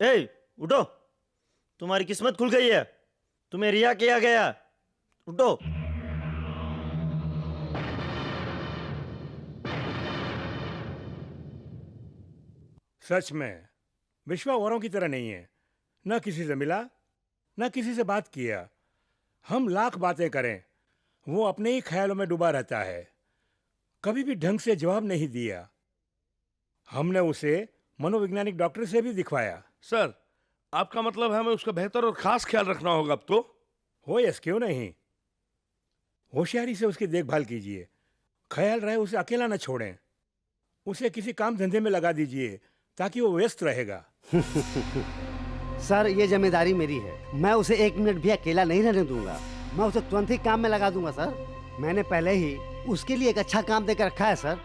हे उठो, तुम्हारी किस्मत खुल गई है, तुम्हें रिहा किया गया। उठो। सच में विश्वा औरों की तरह नहीं है। न किसी से मिला, न किसी से बात किया। हम लाख बातें करें, वो अपने ही ख्यालों में डूबा रहता है। कभी भी ढंग से जवाब नहीं दिया। हमने उसे मनोवैज्ञानिक डॉक्टर से भी दिखवाया। सर, आपका मतलब है हमें उसका बेहतर और खास ख्याल रखना होगा अब तो? हो यस, क्यों नहीं। होशियारी से उसकी देखभाल कीजिए। ख्याल रहे उसे अकेला न छोड़ें। उसे किसी काम धंधे में लगा दीजिए ताकि वो व्यस्त रहेगा। सर, ये जिम्मेदारी मेरी है। मैं उसे 1 मिनट भी अकेला नहीं रहने दूंगा। मैं उसे तुरंत ही काम में लगा दूंगा सर। मैंने पहले ही उसके लिए एक अच्छा काम देकर रखा है सर।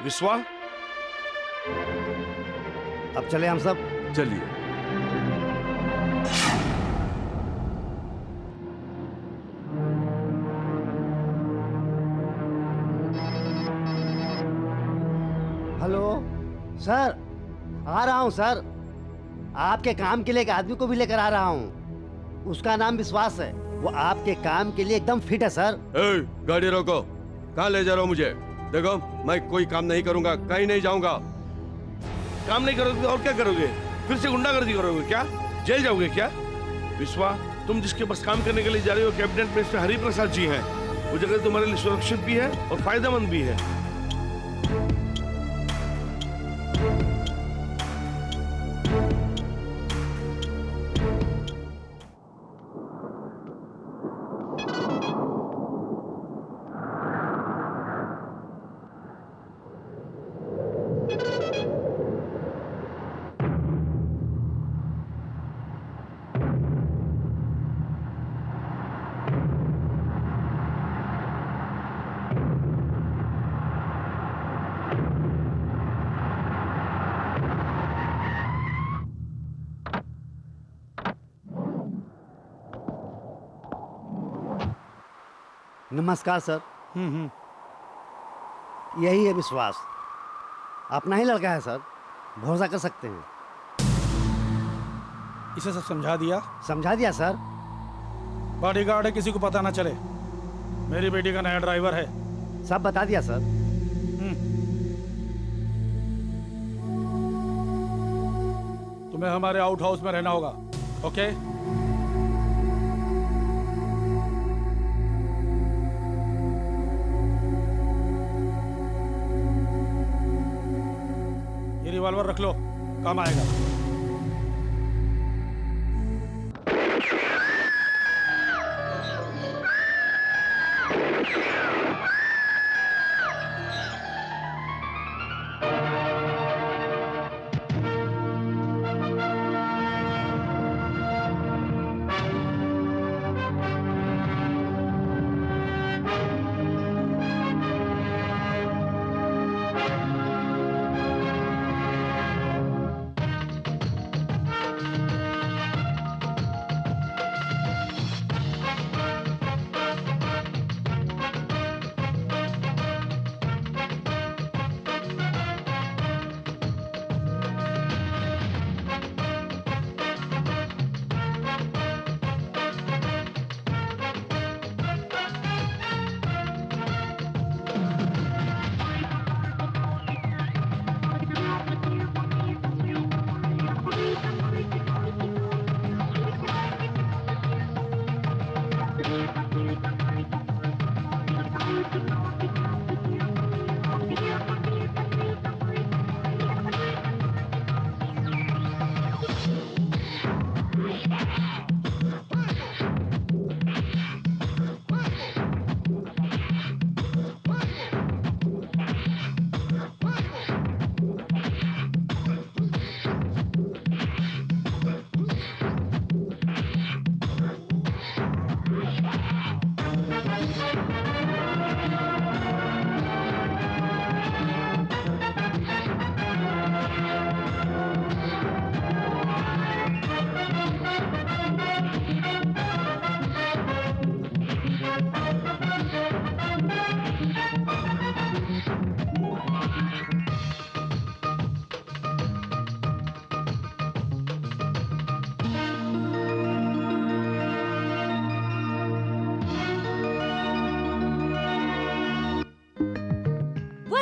विश्वा, अब चले हम सब। चलिए। हेलो सर, आ रहा हूँ सर। आपके काम के लिए एक आदमी को भी लेकर आ रहा हूँ। उसका नाम विश्वास है। वो आपके काम के लिए एकदम फिट है सर। गाड़ी रोको। कहाँ ले जा रहा हो मुझे? देखो, मैं कोई काम नहीं करूंगा, कहीं नहीं जाऊंगा। काम नहीं करोगे और क्या करोगे? फिर से गुंडागर्दी करोगे क्या? जेल जाओगे क्या? विश्वा, तुम जिसके पास काम करने के लिए जा रहे हो कैबिनेट मिनिस्टर हरिप्रसाद जी हैं। वो जगह तुम्हारे लिए सुरक्षित भी है और फायदेमंद भी है। नमस्कार सर। यही है विश्वास। अपना ही लड़का है सर, भरोसा कर सकते हैं। इसे सब समझा दिया? समझा दिया सर। बॉडीगार्ड है, किसी को पता ना चले। मेरी बेटी का नया ड्राइवर है। सब बता दिया सर। तुम्हें हमारे आउट हाउस में रहना होगा, ओके? ये रिवॉल्वर रख लो, काम आएगा।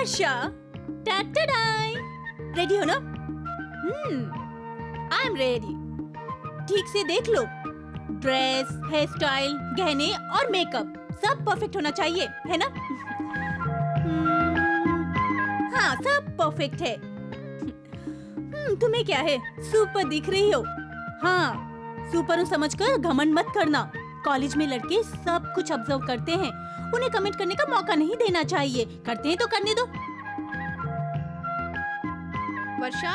वर्षा, टाटाडाई, रेडी हो ना? I am ready. ठीक से देख लो, ड्रेस, हेयर स्टाइल, गहने और मेकअप सब परफेक्ट होना चाहिए, है ना? हाँ, सब परफेक्ट है। तुम्हें क्या है, सुपर दिख रही हो। हाँ, सुपर हूँ समझकर घमंड मत करना। कॉलेज में लड़के सब कुछ ऑब्जर्व करते हैं, उन्हें कमेंट करने का मौका नहीं देना चाहिए। करते हैं तो करने दो। वर्षा,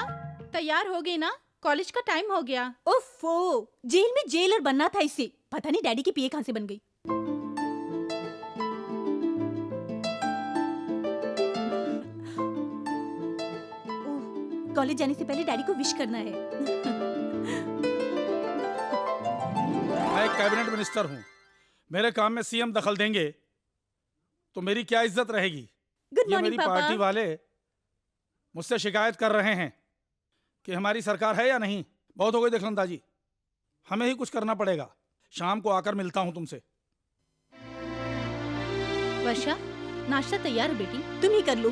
तैयार हो गई ना? कॉलेज का टाइम हो गया। ओफो, जेल में जेलर बनना था इससे। पता नहीं डैडी की पीए कहाँ से बन गई। कॉलेज जाने से पहले डैडी को विश करना है। मैं एक कैबिनेट मिनिस्टर हूँ, मेरे काम में सीएम दखल देंगे तो मेरी क्या इज्जत रहेगी? गुड ये मॉर्निंग मेरी पापा। पार्टी वाले मुझसे शिकायत कर रहे हैं कि हमारी सरकार है या नहीं। बहुत हो गई दखलंदाजी, हमें ही कुछ करना पड़ेगा। शाम को आकर मिलता हूँ तुमसे। वर्षा, नाश्ता तैयार है बेटी। तुम ही कर लो।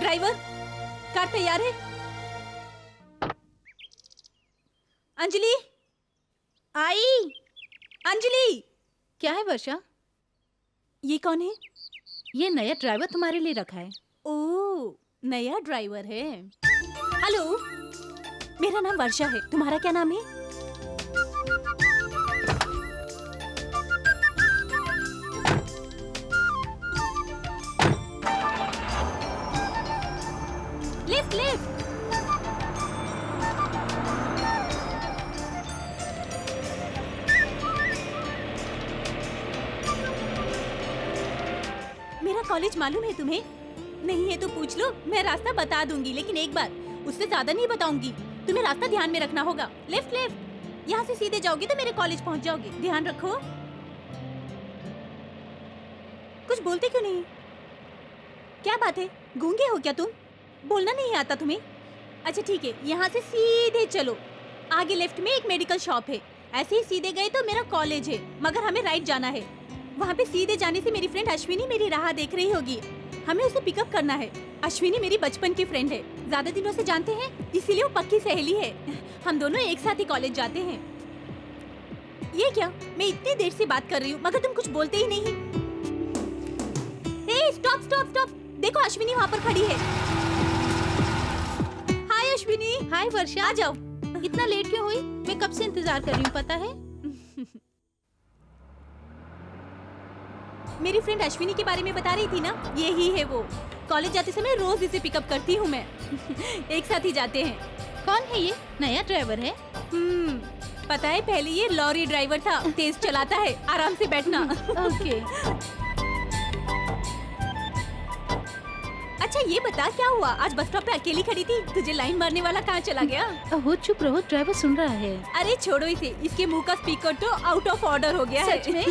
ड्राइवर, कार तैयार है? अंजलि, आई। अंजलि। क्या है वर्षा? ये कौन है? ये नया ड्राइवर तुम्हारे लिए रखा है। ओह, नया ड्राइवर है। हेलो, मेरा नाम वर्षा है। तुम्हारा क्या नाम है? Lift lift. मेरा कॉलेज मालूम है तुम्हें? नहीं है तो पूछ लो, मैं रास्ता बता दूंगी, लेकिन एक बार, उससे ज्यादा नहीं बताऊंगी। तुम्हें रास्ता ध्यान में रखना होगा। Left left. यहाँ से सीधे जाओगे तो मेरे कॉलेज पहुँच जाओगे। ध्यान रखो। कुछ बोलते क्यों नहीं? क्या बात है, गूंगे हो क्या तुम? बोलना नहीं आता तुम्हें? अच्छा ठीक है, यहाँ से सीधे चलो। आगे लेफ्ट में एक मेडिकल शॉप है। ऐसे ही सीधे गए तो मेरा कॉलेज है, मगर हमें राइट जाना है। वहाँ पे सीधे जाने से मेरी फ्रेंड अश्विनी मेरी राह देख रही होगी। हमें उसे पिकअप करना है। अश्विनी मेरी बचपन की फ्रेंड है, ज्यादा दिनों से जानते हैं, इसीलिए वो पक्की सहेली है। हम दोनों एक साथ ही कॉलेज जाते हैं। ये क्या, मैं इतनी देर से बात कर रही हूँ मगर तुम कुछ बोलते ही नहीं। हे, स्टॉप स्टॉप स्टॉप। देखो अश्विनी वहाँ पर खड़ी है। हाय अश्विनी। हाय वर्षा, आ जाओ। इतना लेट क्यों हुई? मैं कब से इंतजार कर रही हूँ, पता है? मेरी फ्रेंड अश्विनी के बारे में बता रही थी ना, यही है वो। कॉलेज जाते समय रोज इसे पिकअप करती हूँ मैं। एक साथ ही जाते हैं। कौन है ये? नया ड्राइवर है? पता है, पहले ये लॉरी ड्राइवर था। तेज चलाता है, आराम से बैठना। ओके। अच्छा ये बता, क्या हुआ? आज बस स्टॉप पे अकेली खड़ी थी, तुझे लाइन मारने वाला कहाँ चला गया? ओह चुप रहो, ड्राइवर सुन रहा है। अरे छोड़ो इसे, इसके मुंह का स्पीकर तो आउट ऑफ ऑर्डर हो गया है। सच में?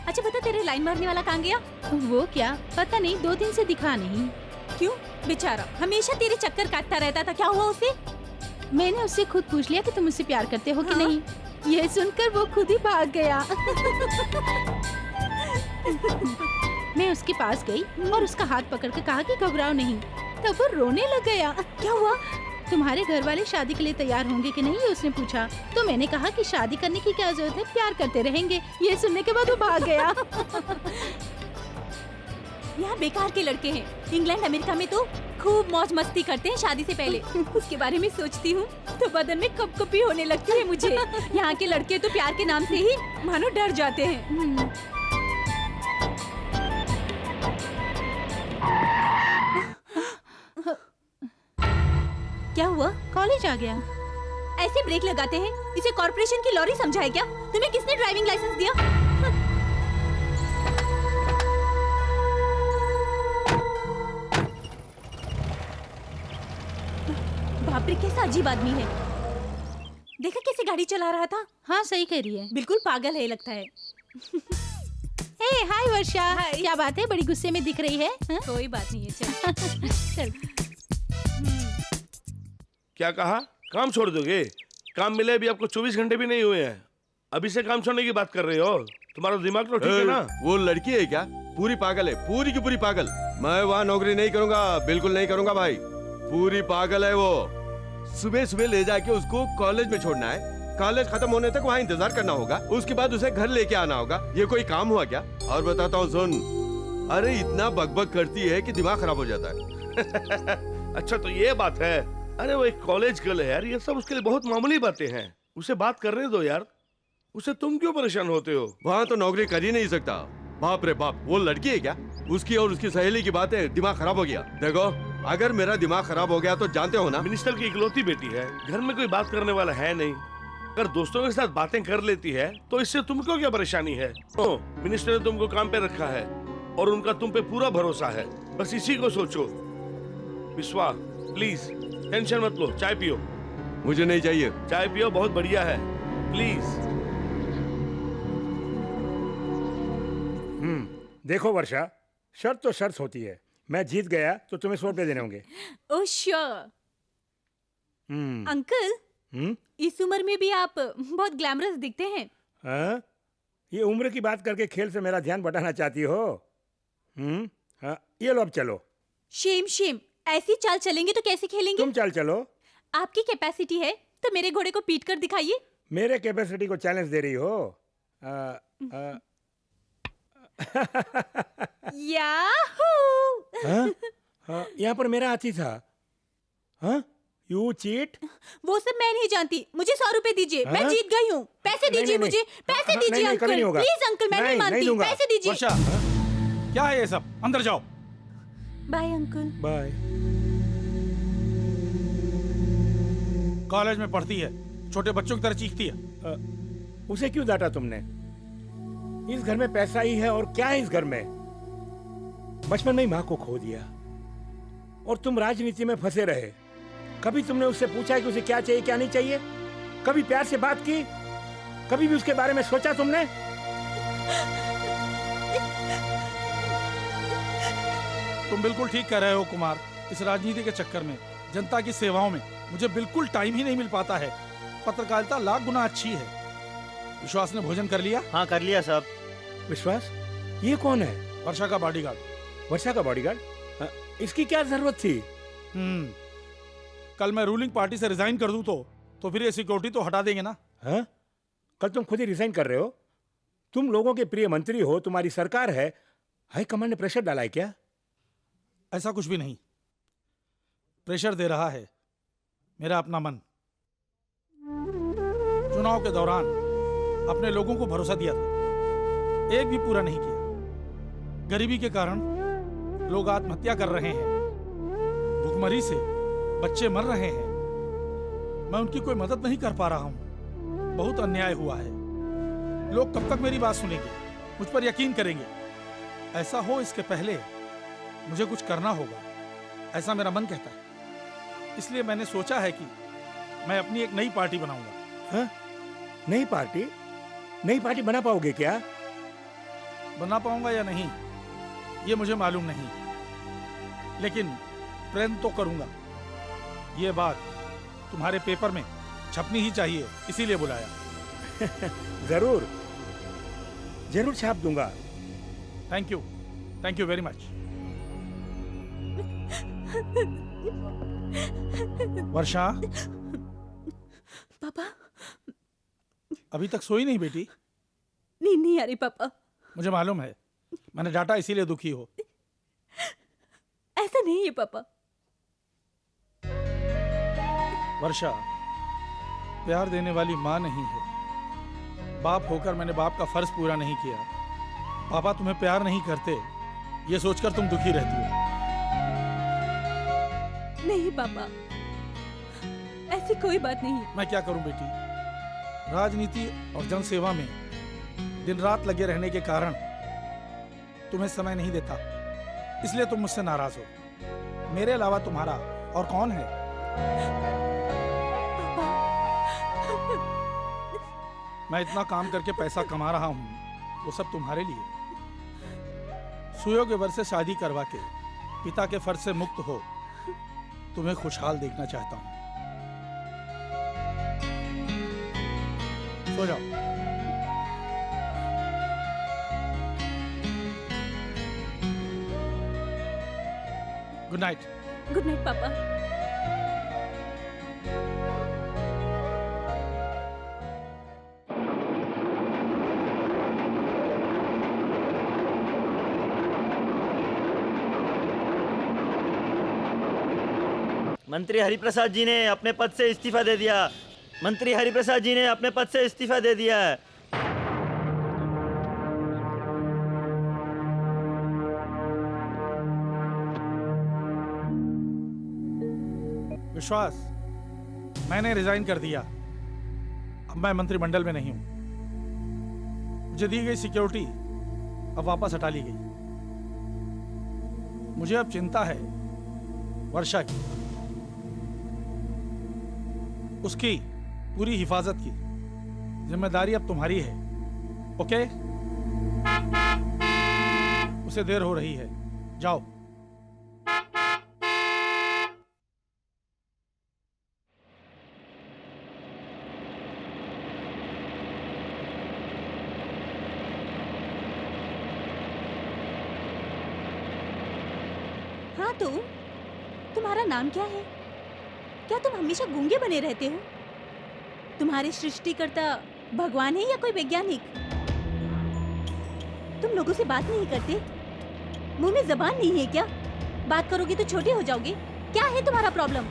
अच्छा बता, तेरे लाइन मारने वाला कहाँ गया? वो क्या, पता नहीं, 2 दिन से दिखा नहीं। क्यों? बेचारा हमेशा तेरे चक्कर काटता रहता था, क्या हुआ उसे? मैंने उससे खुद पूछ लिया कि तुम मुझसे प्यार करते हो कि हाँ? नहीं। ये सुनकर वो खुद ही भाग गया। मैं उसके पास गई और उसका हाथ पकड़ के कहा कि घबराओ नहीं। तब वो रोने लग गया। क्या हुआ? तुम्हारे घर वाले शादी के लिए तैयार होंगे कि नहीं, ये उसने पूछा। तो मैंने कहा कि शादी करने की क्या जरूरत है, प्यार करते रहेंगे। ये सुनने के बाद वो भाग गया। यहाँ बेकार के लड़के हैं। इंग्लैंड अमेरिका में तो खूब मौज मस्ती करते हैं शादी से पहले। उसके बारे में सोचती हूँ तो बदन में कपकपी होने लगती है मुझे। यहाँ के लड़के तो प्यार के नाम से ही मानो डर जाते हैं। क्या हुआ? कॉलेज आ गया। ऐसे ब्रेक लगाते हैं? इसे कॉर्पोरेशन की लॉरी समझा है क्या? तुम्हें किसने ड्राइविंग लाइसेंस दिया? बाप रे, कैसा अजीब आदमी है। देखा कैसे गाड़ी चला रहा था? हाँ सही कह रही है। बिल्कुल पागल है लगता है। हे हाय वर्षा, क्या बात है, बड़ी गुस्से में दिख रही है? हाँ? कोई बात नहीं है, चल। चल। क्या कहा? काम छोड़ दोगे? काम मिले अभी आपको 24 घंटे भी नहीं हुए हैं। अभी से काम छोड़ने की बात कर रहे हो? तुम्हारा दिमाग तो ठीक है ना? वो लड़की है क्या? पूरी पागल है, पूरी की पूरी पागल। मैं वहाँ नौकरी नहीं करूंगा, बिल्कुल नहीं करूंगा भाई। पूरी पागल है वो। सुबह सुबह ले जाके उसको कॉलेज में छोड़ना है, कॉलेज खत्म होने तक वहाँ इंतजार करना होगा, उसके बाद उसे घर लेके आना होगा। ये कोई काम हुआ क्या? और बताता हूँ सुन, अरे इतना बकबक करती है कि दिमाग खराब हो जाता है। अच्छा तो ये बात है। अरे वो एक कॉलेज गर्ल है यार, ये सब उसके लिए बहुत मामूली बातें हैं। उसे बात करने दो यार, उसे तुम क्यों परेशान होते हो? वहाँ तो नौकरी कर ही नहीं सकता। बाप रे बाप, वो लड़की है क्या? उसकी और उसकी सहेली की बातें, दिमाग खराब हो गया। देखो अगर मेरा दिमाग खराब हो गया तो जानते हो ना, मिनिस्टर की इकलौती बेटी है, घर में कोई बात करने वाला है नहीं। अगर दोस्तों के साथ बातें कर लेती है तो इससे तुमको क्या परेशानी है? मिनिस्टर ने तुमको काम पे रखा है और उनका तुम पे पूरा भरोसा है, बस इसी को सोचो। विश्वा प्लीज टेंशन मत लो, चाय पियो। मुझे नहीं चाहिए। चाय पियो, बहुत बढ़िया है, प्लीज। देखो वर्षा, शर्त तो शर्त होती है। मैं जीत गया तो तुम्हें 100 रुपए देने होंगे। Oh sure. अंकल, इस उम्र में भी आप बहुत ग्लैमरस दिखते हैं। हाँ? ये उम्र की बात करके खेल से मेरा ध्यान बटाना चाहती हो? हाँ, ये लो अब चलो। शेम शेम, ऐसी चाल चलेंगे तो कैसे खेलेंगे? तुम चल चलो। आपकी कैपेसिटी है तो मेरे घोड़े को पीट कर दिखाइए। मेरे कैपेसिटी को चैलेंज दे रही हो? याहू! यहाँ पर मेरा हाथी था। हाँ? You cheat? वो सब मैं नहीं जानती, मुझे 100 रुपए दीजिए। मैं हाँ? जीत गई हूँ। पैसे नहीं, दीजिए नहीं, मुझे, पैसे नहीं, दीजिए नहीं, कभी नहीं अंकल। होगा। प्लीज अंकल, मैं नहीं मानती। दूंगा। पैसे दीजिए। वर्षा, क्या है ये सब? अंदर जाओ। Bye uncle. बाय। कॉलेज में पढ़ती है, छोटे बच्चों की तरह चीखती है। उसे क्यों डांटा तुमने? इस घर में पैसा ही है और क्या है इस घर में? बचपन में ही माँ को खो दिया और तुम राजनीति में फंसे रहे। कभी तुमने उससे पूछा कि उसे क्या चाहिए क्या नहीं चाहिए? कभी प्यार से बात की? कभी भी उसके बारे में सोचा तुमने? तुम बिल्कुल ठीक कह रहे हो कुमार। इस राजनीति के चक्कर में, जनता की सेवाओं में मुझे बिल्कुल टाइम ही नहीं मिल पाता है। पत्रकारिता लाख गुना अच्छी है। विश्वास ने भोजन कर लिया? हाँ कर लिया साहब। विश्वास, ये कौन है? वर्षा का बॉडीगार्ड। वर्षा का बॉडीगार्ड? इसकी क्या जरूरत थी? कल मैं रूलिंग पार्टी से रिजाइन कर दूं तो फिर ये सिक्योरिटी तो हटा देंगे ना। हाँ? कल तुम खुद ही रिजाइन कर रहे हो? तुम लोगों के प्रिय मंत्री हो, तुम्हारी सरकार है। हाई कमांड ने प्रेशर डाला है क्या? ऐसा कुछ भी नहीं। प्रेशर दे रहा है मेरा अपना मन। चुनाव के दौरान अपने लोगों को भरोसा दिया था, एक भी पूरा नहीं किया। गरीबी के कारण लोग आत्महत्या कर रहे हैं, भूखमरी से बच्चे मर रहे हैं। मैं उनकी कोई मदद नहीं कर पा रहा हूं। बहुत अन्याय हुआ है। लोग कब तक मेरी बात सुनेंगे, मुझ पर यकीन करेंगे? ऐसा हो इसके पहले मुझे कुछ करना होगा, ऐसा मेरा मन कहता है। इसलिए मैंने सोचा है कि मैं अपनी एक नई पार्टी बनाऊंगा। हाँ? नई पार्टी? नई पार्टी बना पाओगे क्या? बना पाऊंगा या नहीं ये मुझे मालूम नहीं, लेकिन प्रयत्न तो करूंगा। ये बात तुम्हारे पेपर में छपनी ही चाहिए, इसीलिए बुलाया। जरूर जरूर छाप दूंगा। Thank you very much. Varsha, पापा, अभी तक सोई नहीं बेटी? नींद नहीं आ रही पापा। मुझे मालूम है, मैंने डांटा इसीलिए दुखी हो। ऐसा नहीं है पापा। वर्षा प्यार देने वाली माँ नहीं है। बाप होकर मैंने बाप का फर्ज पूरा नहीं किया। पापा तुम्हें प्यार नहीं करते, ये सोचकर तुम दुखी रहती हो। नहीं पापा, ऐसी कोई बात नहीं। मैं क्या करूं बेटी, राजनीति और जनसेवा में दिन रात लगे रहने के कारण तुम्हें समय नहीं देता, इसलिए तुम मुझसे नाराज हो। मेरे अलावा तुम्हारा और कौन है? मैं इतना काम करके पैसा कमा रहा हूं, वो सब तुम्हारे लिए। सुयोग्य वर से शादी करवा के पिता के फर्ज से मुक्त हो तुम्हें खुशहाल देखना चाहता हूं। सो जाओ। Good night. गुड नाइट पापा। मंत्री हरिप्रसाद जी ने अपने पद से इस्तीफा दे दिया। मंत्री हरिप्रसाद जी ने अपने पद से इस्तीफा दे दिया है। विश्वास, मैंने रिजाइन कर दिया। अब मैं मंत्रिमंडल में नहीं हूं। मुझे दी गई सिक्योरिटी अब वापस हटा ली गई। मुझे अब चिंता है वर्षा की, उसकी पूरी हिफाजत की। जिम्मेदारी अब तुम्हारी है, ओके? उसे देर हो रही है, जाओ। हाँ तो तुम्हारा नाम क्या है? क्या तुम हमेशा गूंगे बने रहते हो? तुम्हारे सृष्टिकर्ता भगवान है या कोई वैज्ञानिक? तुम लोगों से बात नहीं करते? मुंह में जबान नहीं है क्या? बात करोगे तो छोटे हो जाओगे। क्या है तुम्हारा प्रॉब्लम?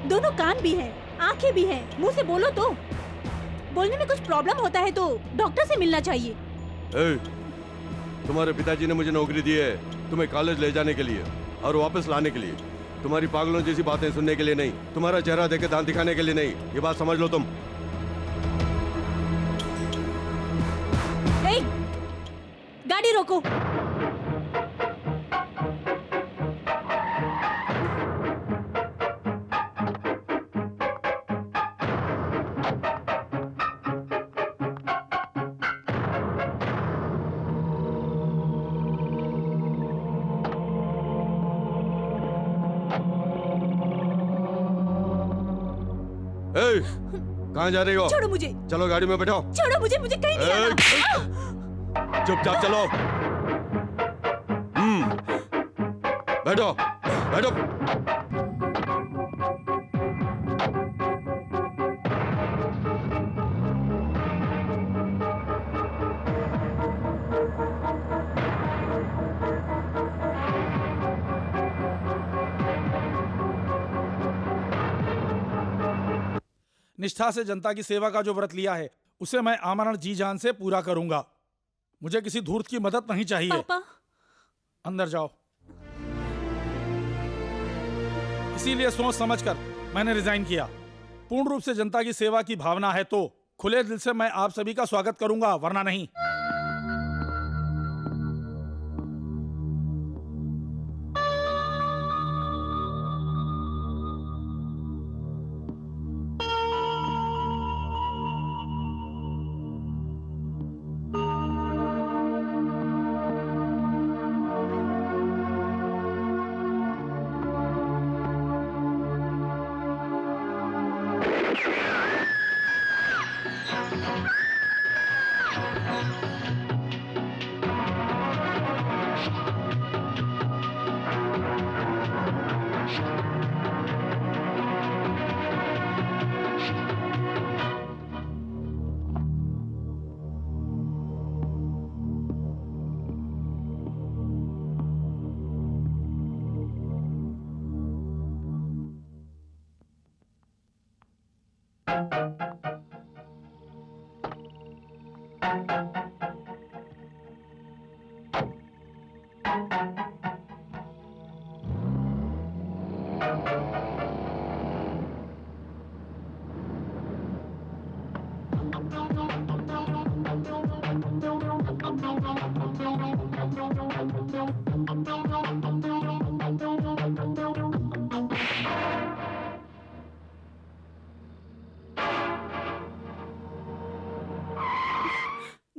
दोनों कान भी हैं, आंखें भी हैं, मुंह से बोलो तो। बोलने में कुछ प्रॉब्लम होता है तो डॉक्टर से मिलना चाहिए। तुम्हारे पिताजी ने मुझे नौकरी दी है तुम्हें कॉलेज ले जाने के लिए और वापस लाने के लिए, तुम्हारी पागलों जैसी बातें सुनने के लिए नहीं, तुम्हारा चेहरा देख के दांत दिखाने के लिए नहीं। ये बात समझ लो तुम। गाड़ी रोको। कहाँ जा रही हो? छोड़ो मुझे। चलो गाड़ी में बैठो। छोड़ो मुझे, मुझे कहीं नहीं आना। चुपचाप चलो। बैठो बैठो। निष्ठा से जनता की सेवा का जो व्रत लिया है उसे मैं आमरण जी जान से पूरा करूंगा। मुझे किसी धूर्त की मदद नहीं चाहिए। पापा। अंदर जाओ। इसीलिए सोच समझकर मैंने रिजाइन किया। पूर्ण रूप से जनता की सेवा की भावना है तो खुले दिल से मैं आप सभी का स्वागत करूंगा, वरना नहीं।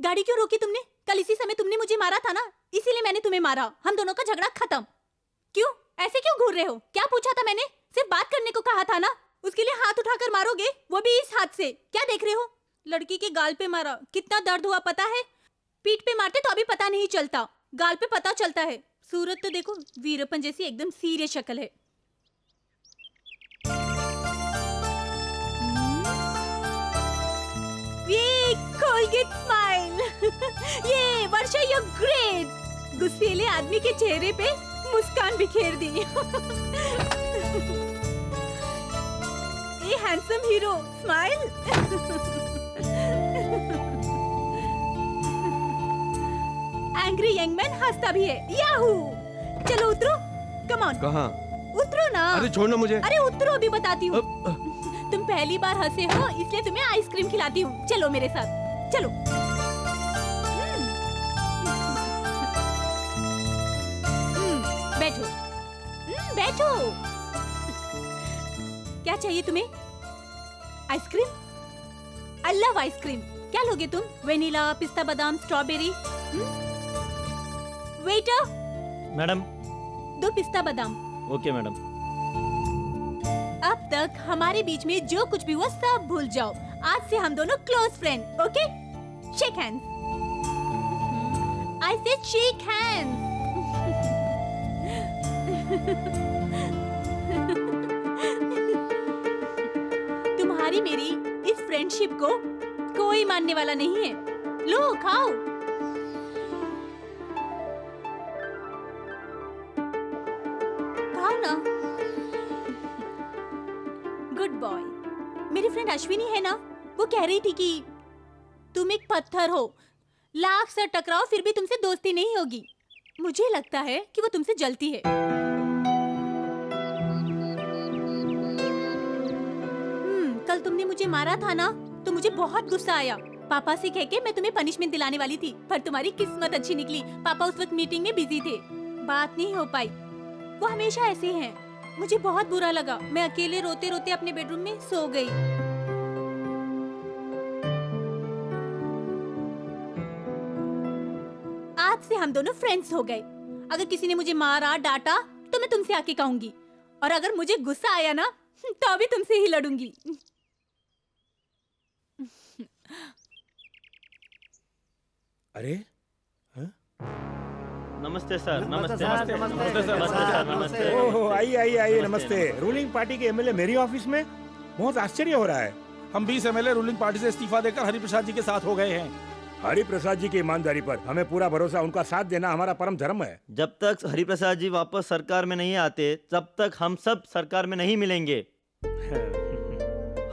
गाड़ी क्यों रोकी तुमने? कल इसी समय तुमने मुझे मारा था ना, इसीलिए मैंने तुम्हें मारा। हम दोनों का झगड़ा खत्म। क्यों ऐसे क्यों घूर रहे हो? क्या पूछा था मैंने? सिर्फ बात करने को कहा था ना। उसके लिए हाथ उठाकर मारोगे, वो भी इस हाथ से? क्या देख रहे हो? लड़की के गाल पे मारा, कितना दर्द हुआ पता है? पीठ पे मारते तो अभी पता नहीं चलता, गाल पे पता चलता है। सूरत तो देखो, वीरप्पन जैसी एकदम सीरियस शक्ल है। ये कोलगेट स्माइल। ये वर्षा, यू ग्रेट। गुस्सेले आदमी के चेहरे पे मुस्कान बिखेर दी। ये handsome hero smile. Angry young man हंसता भी है। याहू! चलो उतरो, कम ऑन। कहाँ? उतरो ना। अरे छोड़ना मुझे। अरे उतरो, अभी बताती हूँ। तुम पहली बार हंसे हो इसलिए तुम्हें आइसक्रीम खिलाती हूँ। चलो मेरे साथ, चलो। बैठो, बैठो। क्या चाहिए तुम्हें? आइसक्रीम? I love ice cream. क्या लोगे तुम? वेनिला, पिस्ता बादाम, स्ट्रॉबेरी? Waiter, madam. 2 पिस्ता बादाम। Okay madam. अब तक हमारे बीच में जो कुछ भी हुआ सब भूल जाओ। आज से हम दोनों close friend, okay? Shake hands. I said shake hands. तुम्हारी मेरी इस फ्रेंडशिप को कोई मानने वाला नहीं है। लो खाओ। खाओ ना। Good boy. मेरी फ्रेंड अश्विनी है ना, वो कह रही थी कि तुम एक पत्थर हो, लाख से टकराओ फिर भी तुमसे दोस्ती नहीं होगी। मुझे लगता है कि वो तुमसे जलती है। कल तुमने मुझे मारा था ना, तो मुझे बहुत गुस्सा आया। पापा से कह के मैं तुम्हें पनिशमेंट दिलाने वाली थी, पर तुम्हारी किस्मत अच्छी निकली। पापा उस वक्त मीटिंग में बिजी थे, बात नहीं हो पाई। वो हमेशा ऐसे हैं। मुझे बहुत बुरा लगा। मैं अकेले रोते रोते अपने बेडरूम में सो गई। आज से हम दोनों फ्रेंड्स हो गए। अगर किसी ने मुझे मारा, डांटा, तो मैं तुमसे आके कहूंगी, और अगर मुझे गुस्सा आया ना, तो भी तुमसे ही लड़ूंगी। अरे नमस्ते सर। नमस्ते नमस्ते, नमस्ते नमस्ते, सर। नमस्ते सर। नमस्ते। ओहो, आइए आइए आइए, नमस्ते। नमस्ते। रूलिंग पार्टी के एमएलए मेरी ऑफिस में? बहुत आश्चर्य हो रहा है। हम 20 एमएलए रूलिंग पार्टी से इस्तीफा देकर हरिप्रसाद जी के साथ हो गए हैं। हरिप्रसाद जी की ईमानदारी पर हमें पूरा भरोसा, उनका साथ देना हमारा परम धर्म है। जब तक हरिप्रसाद जी वापस सरकार में नहीं आते, तब तक हम सब सरकार में नहीं मिलेंगे।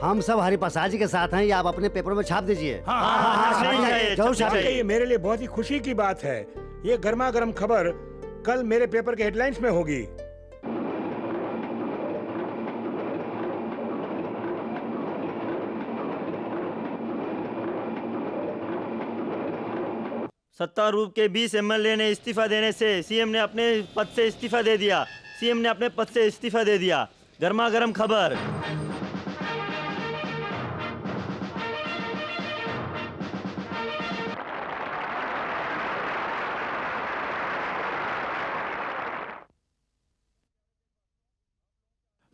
हम सब हरिप्रसाद जी के साथ हैं, ये आप अपने पेपर में छाप दीजिए। हाँ, नहीं चाहिए, जरूर छपनी छापिए। चाहिए। ये मेरे लिए बहुत ही खुशी की बात है। ये गर्मा गर्म खबर कल मेरे पेपर के हेडलाइंस में होगी। सत्तारूप के 20 एमएलए ने इस्तीफा देने से सीएम ने अपने पद से इस्तीफा दे दिया। सीएम ने अपने पद से इस्तीफा दे दिया। गर्मा गर्म खबर।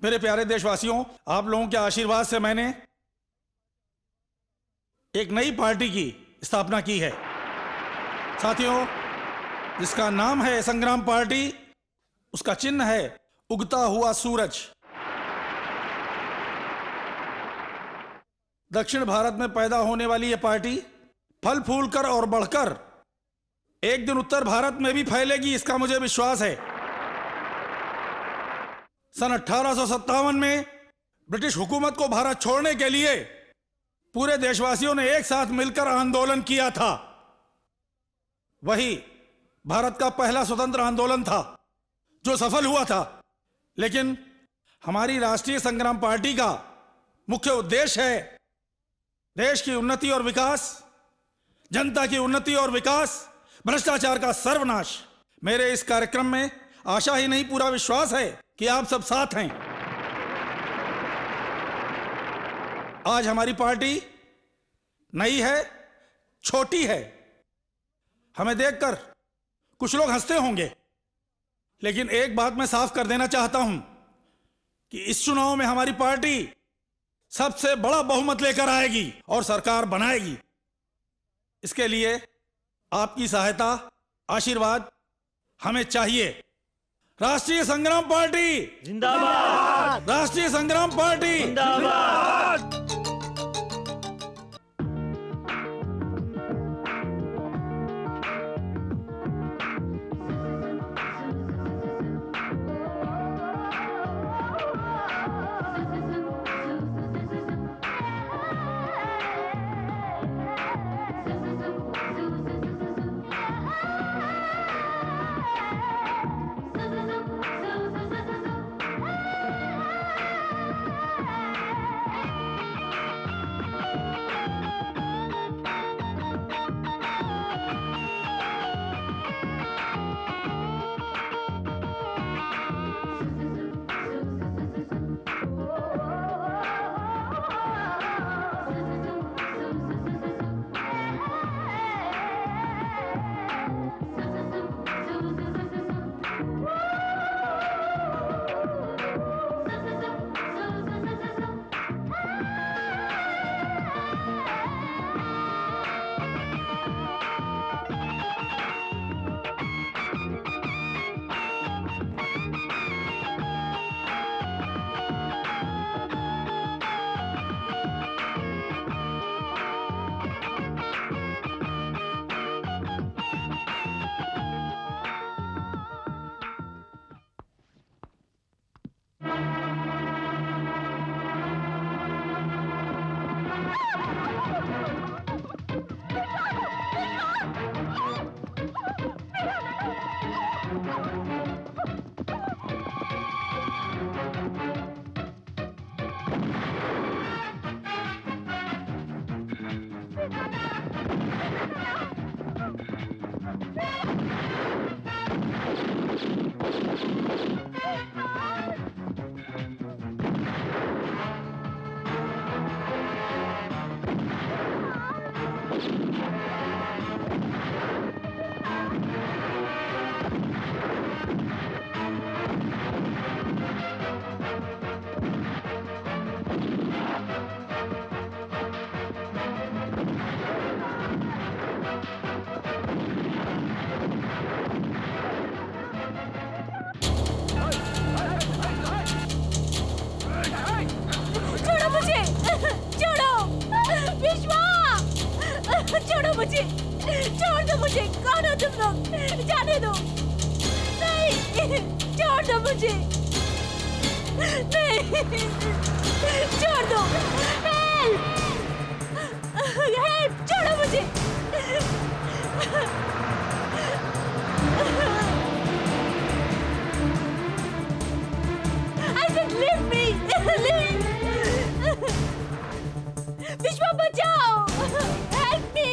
मेरे प्यारे देशवासियों, आप लोगों के आशीर्वाद से मैंने एक नई पार्टी की स्थापना की है। साथियों, जिसका नाम है संग्राम पार्टी, उसका चिन्ह है उगता हुआ सूरज। दक्षिण भारत में पैदा होने वाली यह पार्टी फल फूल कर और बढ़कर एक दिन उत्तर भारत में भी फैलेगी, इसका मुझे विश्वास है। सन 1857 में ब्रिटिश हुकूमत को भारत छोड़ने के लिए पूरे देशवासियों ने एक साथ मिलकर आंदोलन किया था। वही भारत का पहला स्वतंत्र आंदोलन था जो सफल हुआ था। लेकिन हमारी राष्ट्रीय संग्राम पार्टी का मुख्य उद्देश्य है देश की उन्नति और विकास, जनता की उन्नति और विकास, भ्रष्टाचार का सर्वनाश। मेरे इस कार्यक्रम में आशा ही नहीं, पूरा विश्वास है कि आप सब साथ हैं। आज हमारी पार्टी नई है, छोटी है। हमें देखकर कुछ लोग हंसते होंगे, लेकिन एक बात मैं साफ कर देना चाहता हूं कि इस चुनाव में हमारी पार्टी सबसे बड़ा बहुमत लेकर आएगी और सरकार बनाएगी। इसके लिए आपकी सहायता, आशीर्वाद हमें चाहिए राष्ट्रीय संग्राम पार्टी, जिंदाबाद राष्ट्रीय संग्राम पार्टी। जिंदाबाद। छोड़ो मुझे, छोड़ो विश्वा, छोड़ो मुझे, छोड़ दो मुझे। कौन हो तुम लोग? जाने दो। नहीं, छोड़ दो मुझे। नहीं, छोड़ दो। हेल्प, हेल्प, छोड़ो मुझे। I said leave me, leave. विश्वा बचाओ, help me.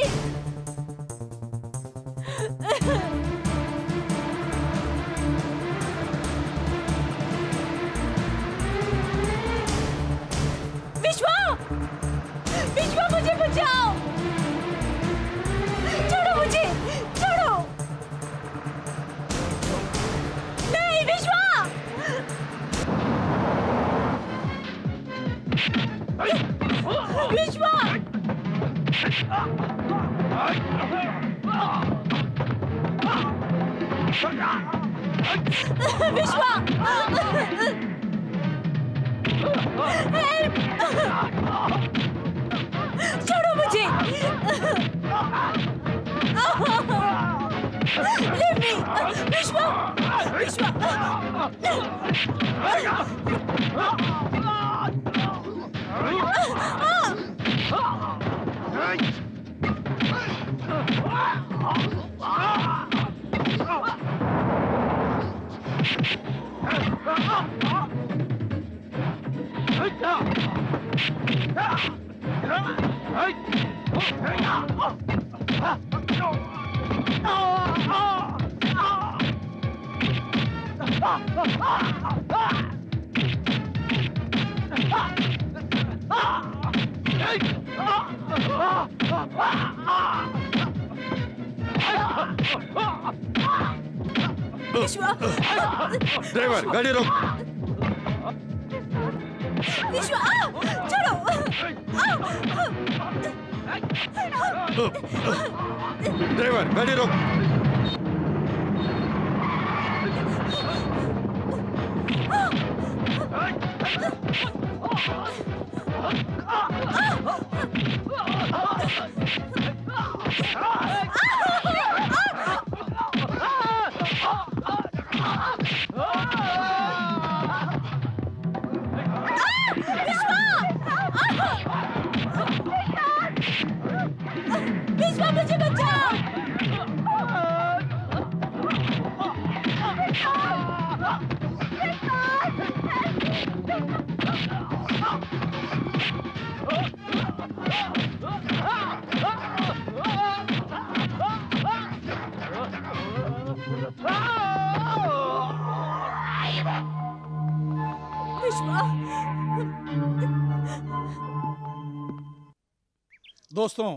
विश्वा, विश्वा मुझे बचाओ। छोड़ो मुझे, छोड़ो। नहीं विश्वा। विश्वा, विश्वा, हेल्प, छोड़ो मुझे। Leave me, विश्वा, विश्वा। विश्वा, ड्राइवर गाड़ी रोक। विश्वा, छोड़ो। ड्राइवर गाड़ी रोक। विश्वा मुझे बचाओ। विश्वा। दोस्तों,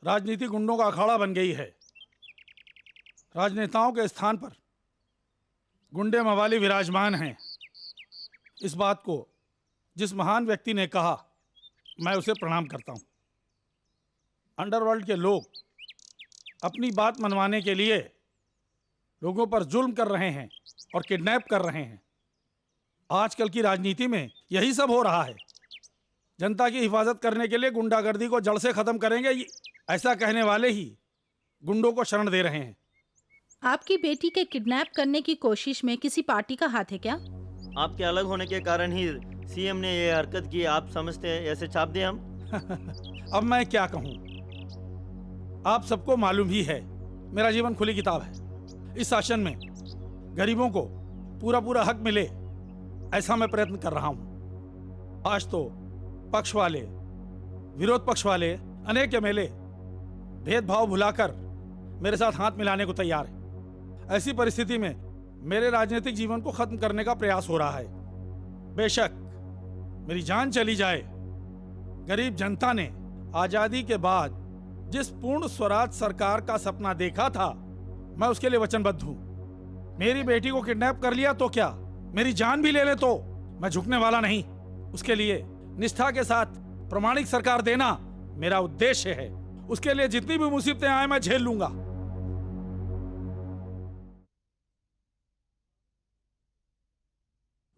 राजनीति गुंडों का अखाड़ा बन गई है। राजनेताओं के स्थान पर गुंडे मवाली विराजमान हैं। इस बात को जिस महान व्यक्ति ने कहा, मैं उसे प्रणाम करता हूं। अंडरवर्ल्ड के लोग अपनी बात मनवाने के लिए लोगों पर जुल्म कर रहे हैं और किडनैप कर रहे हैं। आजकल की राजनीति में यही सब हो रहा है। जनता की हिफाजत करने के लिए गुंडागर्दी को जड़ से खत्म करेंगे, ऐसा कहने वाले ही गुंडों को शरण दे रहे हैं। आपकी बेटी के किडनैप करने की कोशिश में किसी पार्टी का हाथ है क्या? आपके अलग होने के कारण ही सीएम ने ये हरकत की। आप समझते हैं ऐसे छाप दें हम? अब मैं क्या कहूं? आप सबको मालूम ही है, मेरा जीवन खुली किताब है। इस शासन में गरीबों को पूरा पूरा हक मिले, ऐसा मैं प्रयत्न कर रहा हूं। आज तो पक्ष वाले, विरोध पक्ष वाले, अनेक एमएलए भेदभाव भुलाकर मेरे साथ हाथ मिलाने को तैयार है। ऐसी परिस्थिति में मेरे राजनीतिक जीवन को खत्म करने का प्रयास हो रहा है। बेशक मेरी जान चली जाए, गरीब जनता ने आजादी के बाद जिस पूर्ण स्वराज सरकार का सपना देखा था, मैं उसके लिए वचनबद्ध हूं। मेरी बेटी को किडनैप कर लिया तो क्या, मेरी जान भी ले ले तो मैं झुकने वाला नहीं। उसके लिए निष्ठा के साथ प्रामाणिक सरकार देना मेरा उद्देश्य है। उसके लिए जितनी भी मुसीबतें आए मैं झेल लूंगा।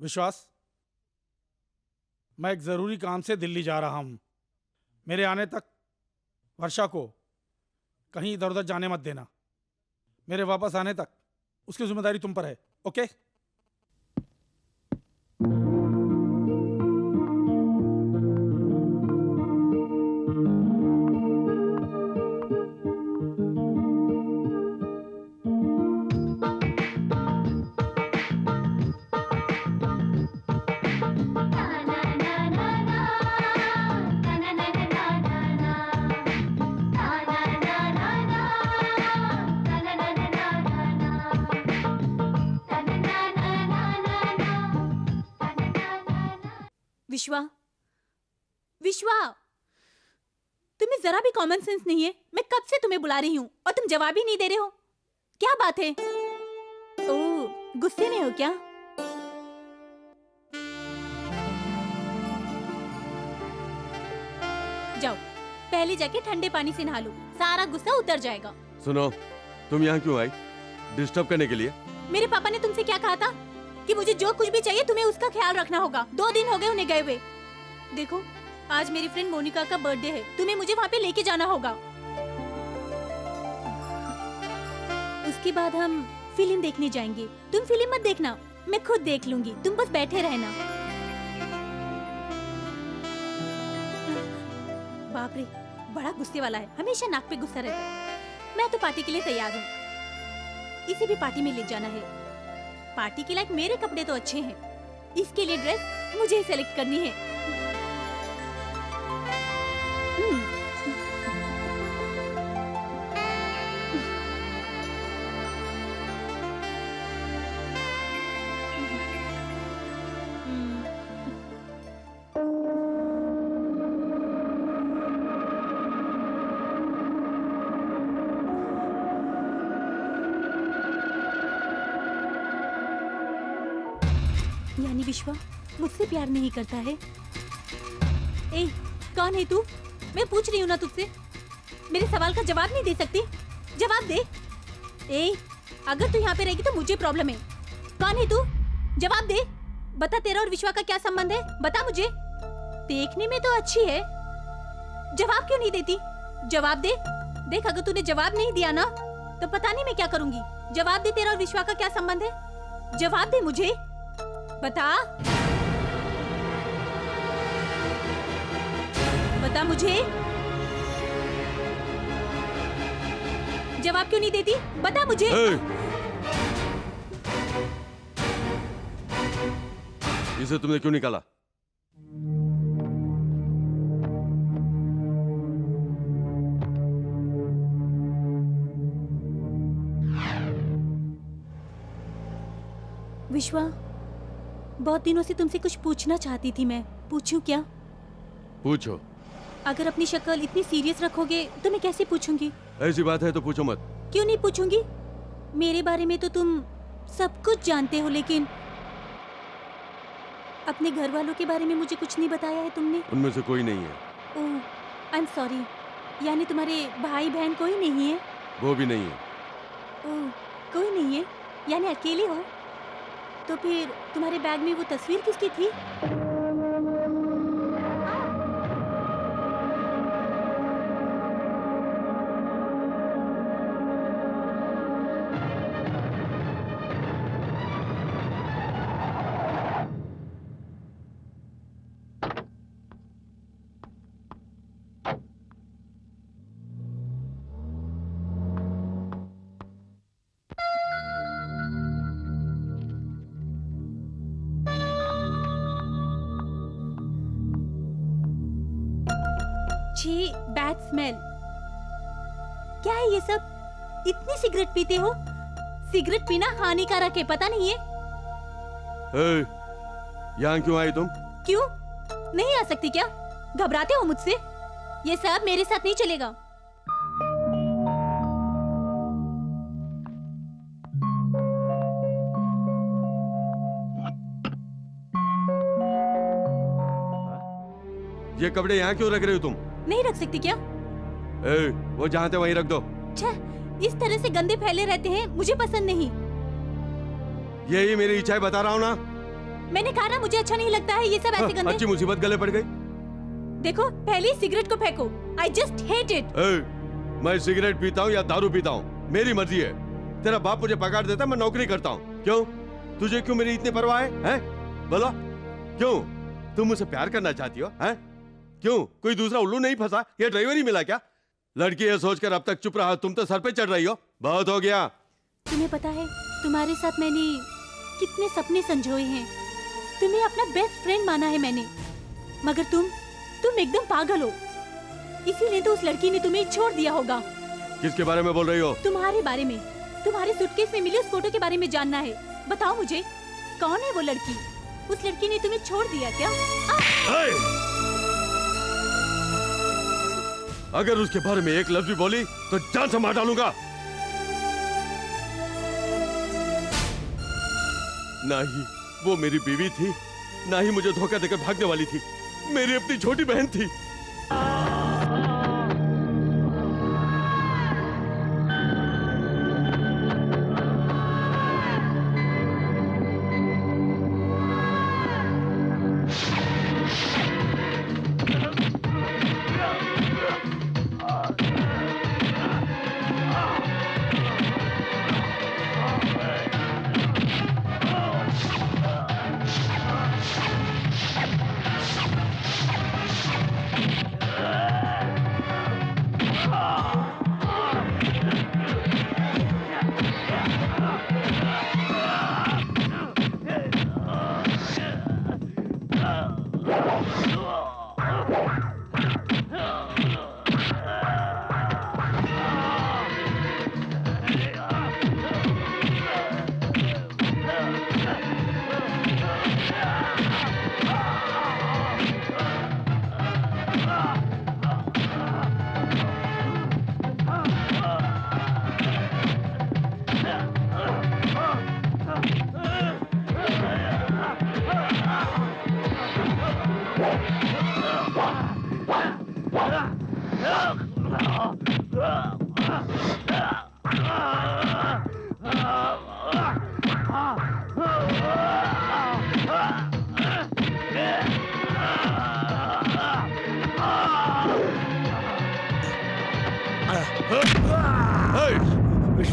विश्वास, मैं एक जरूरी काम से दिल्ली जा रहा हूं। मेरे आने तक वर्षा को कहीं इधर उधर जाने मत देना। मेरे वापस आने तक उसकी जिम्मेदारी तुम पर है, ओके? विश्वा, विश्वा, तुम्हें जरा भी कॉमन सेंस नहीं है। मैं कब से तुम्हें बुला रही हूँ और तुम जवाब ही नहीं दे रहे हो। क्या बात है? ओह, गुस्से में हो क्या? जाओ, पहले जाके ठंडे पानी से नहा लो, सारा गुस्सा उतर जाएगा। सुनो, तुम यहाँ क्यों आई? डिस्टर्ब करने के लिए? मेरे पापा ने तुमसे क्या कहा था कि मुझे जो कुछ भी चाहिए तुम्हें उसका ख्याल रखना होगा। 2 दिन हो गए उन्हें गए हुए। देखो, आज मेरी फ्रेंड मोनिका का बर्थडे है, तुम्हें मुझे वहाँ पे लेके जाना होगा। उसके बाद हम फिल्म देखने जाएंगे। तुम फिल्म मत देखना, मैं खुद देख लूंगी, तुम बस बैठे रहना। बाप रे, बड़ा गुस्से वाला है, हमेशा नाक पे गुस्सा रहता है। मैं तो पार्टी के लिए तैयार हूँ, इसे भी पार्टी में ले जाना है। पार्टी के लायक मेरे कपड़े तो अच्छे हैं, इसके लिए ड्रेस मुझे ही सेलेक्ट करनी है। यानी विश्वा मुझसे प्यार नहीं करता है। ए, कौन है तू? मैं पूछ रही हूँ ना तुझसे, मेरे सवाल का जवाब नहीं दे सकती? जवाब दे। ए, अगर तू यहाँ पे रहेगी तो मुझे प्रॉब्लम है। कौन है तू? जवाब दे। बता तेरा और विश्वा का क्या संबंध है? बता मुझे। देखने में तो अच्छी है, जवाब क्यों नहीं देती? जवाब दे। देख अगर तूने जवाब नहीं दिया ना तो पता नहीं मैं क्या करूंगी। जवाब दे, तेरा और विश्वा का क्या संबंध है? जवाब दे मुझे, बता बता मुझे। जवाब क्यों नहीं देती? बता मुझे। इसे तुमने क्यों निकाला? विश्वा, बहुत दिनों से तुमसे कुछ पूछना चाहती थी मैं। पूछूं क्या? पूछो। अगर अपनी शक्ल इतनी सीरियस रखोगे तो मैं कैसे पूछूंगी? ऐसी बात है तो पूछो मत। क्यों नहीं पूछूंगी? मेरे बारे में तो तुम सब कुछ जानते हो, लेकिन अपने घर वालों के बारे में मुझे कुछ नहीं बताया है तुमने। उनमें से कोई नहीं है। ओह, आई एम सॉरी। यानी तुम्हारे भाई बहन कोई नहीं है? वो भी नहीं है। ओह, कोई नहीं है, यानी अकेले हो। तो फिर तुम्हारे बैग में वो तस्वीर किसकी थी? छी, बैड स्मेल। क्या है ये सब? इतनी सिगरेट पीते हो? सिगरेट पीना हानिकारक है, पता नहीं है? यहाँ क्यों आई तुम? क्यों नहीं आ सकती क्या? घबराते हो मुझसे? ये सब मेरे साथ नहीं चलेगा। ये कपड़े यहाँ क्यों रख रहे हो तुम? नहीं रख सकती क्या? वो जहाँ थे वहीं रख दो। इस तरह से गंदे फैले रहते हैं, मुझे पसंद नहीं। यही मेरी इच्छा है, बता रहा हूँ ना। मैंने कहा ना, मुझे अच्छा नहीं लगता है ये सब ऐसे गंदे। अच्छी मुसीबत गले पड़ गई। देखो, पहले सिगरेट को फेंको। I just hate it. मैं सिगरेट पीता हूँ या दारू पीता हूँ, मेरी मर्जी है। तेरा बाप मुझे पगार देता, मैं नौकरी करता हूँ। क्यों? तुझे क्यों मेरी इतनी परवाह है? बोलो क्यों? तुम मुझसे प्यार करना चाहती हो? हैं? क्यों? कोई दूसरा उल्लू नहीं फंसा? ये ड्राइवर ही मिला क्या? लड़की है सोचकर अब तक चुप रहा, तुम तो सर पे चढ़ रही हो। बहुत हो गया। तुम्हें पता है, तुम्हारे साथ मैंने कितने सपने संजोए हैं। तुम्हें अपना बेस्ट फ्रेंड माना है मैंने, मगर तुम एकदम पागल हो। इसीलिए तो उस लड़की ने तुम्हें छोड़ दिया होगा। किसके बारे में बोल रही हो? तुम्हारे बारे में। तुम्हारे सूटकेस में मिली उस फोटो के बारे में जानना है। बताओ मुझे, कौन है वो लड़की? उस लड़की ने तुम्हें छोड़ दिया क्या? अगर उसके बारे में एक लफ्ज भी बोली तो जान से मार डालूंगा। ना ही वो मेरी बीवी थी, ना ही मुझे धोखा देकर भागने वाली थी। मेरी अपनी छोटी बहन थी।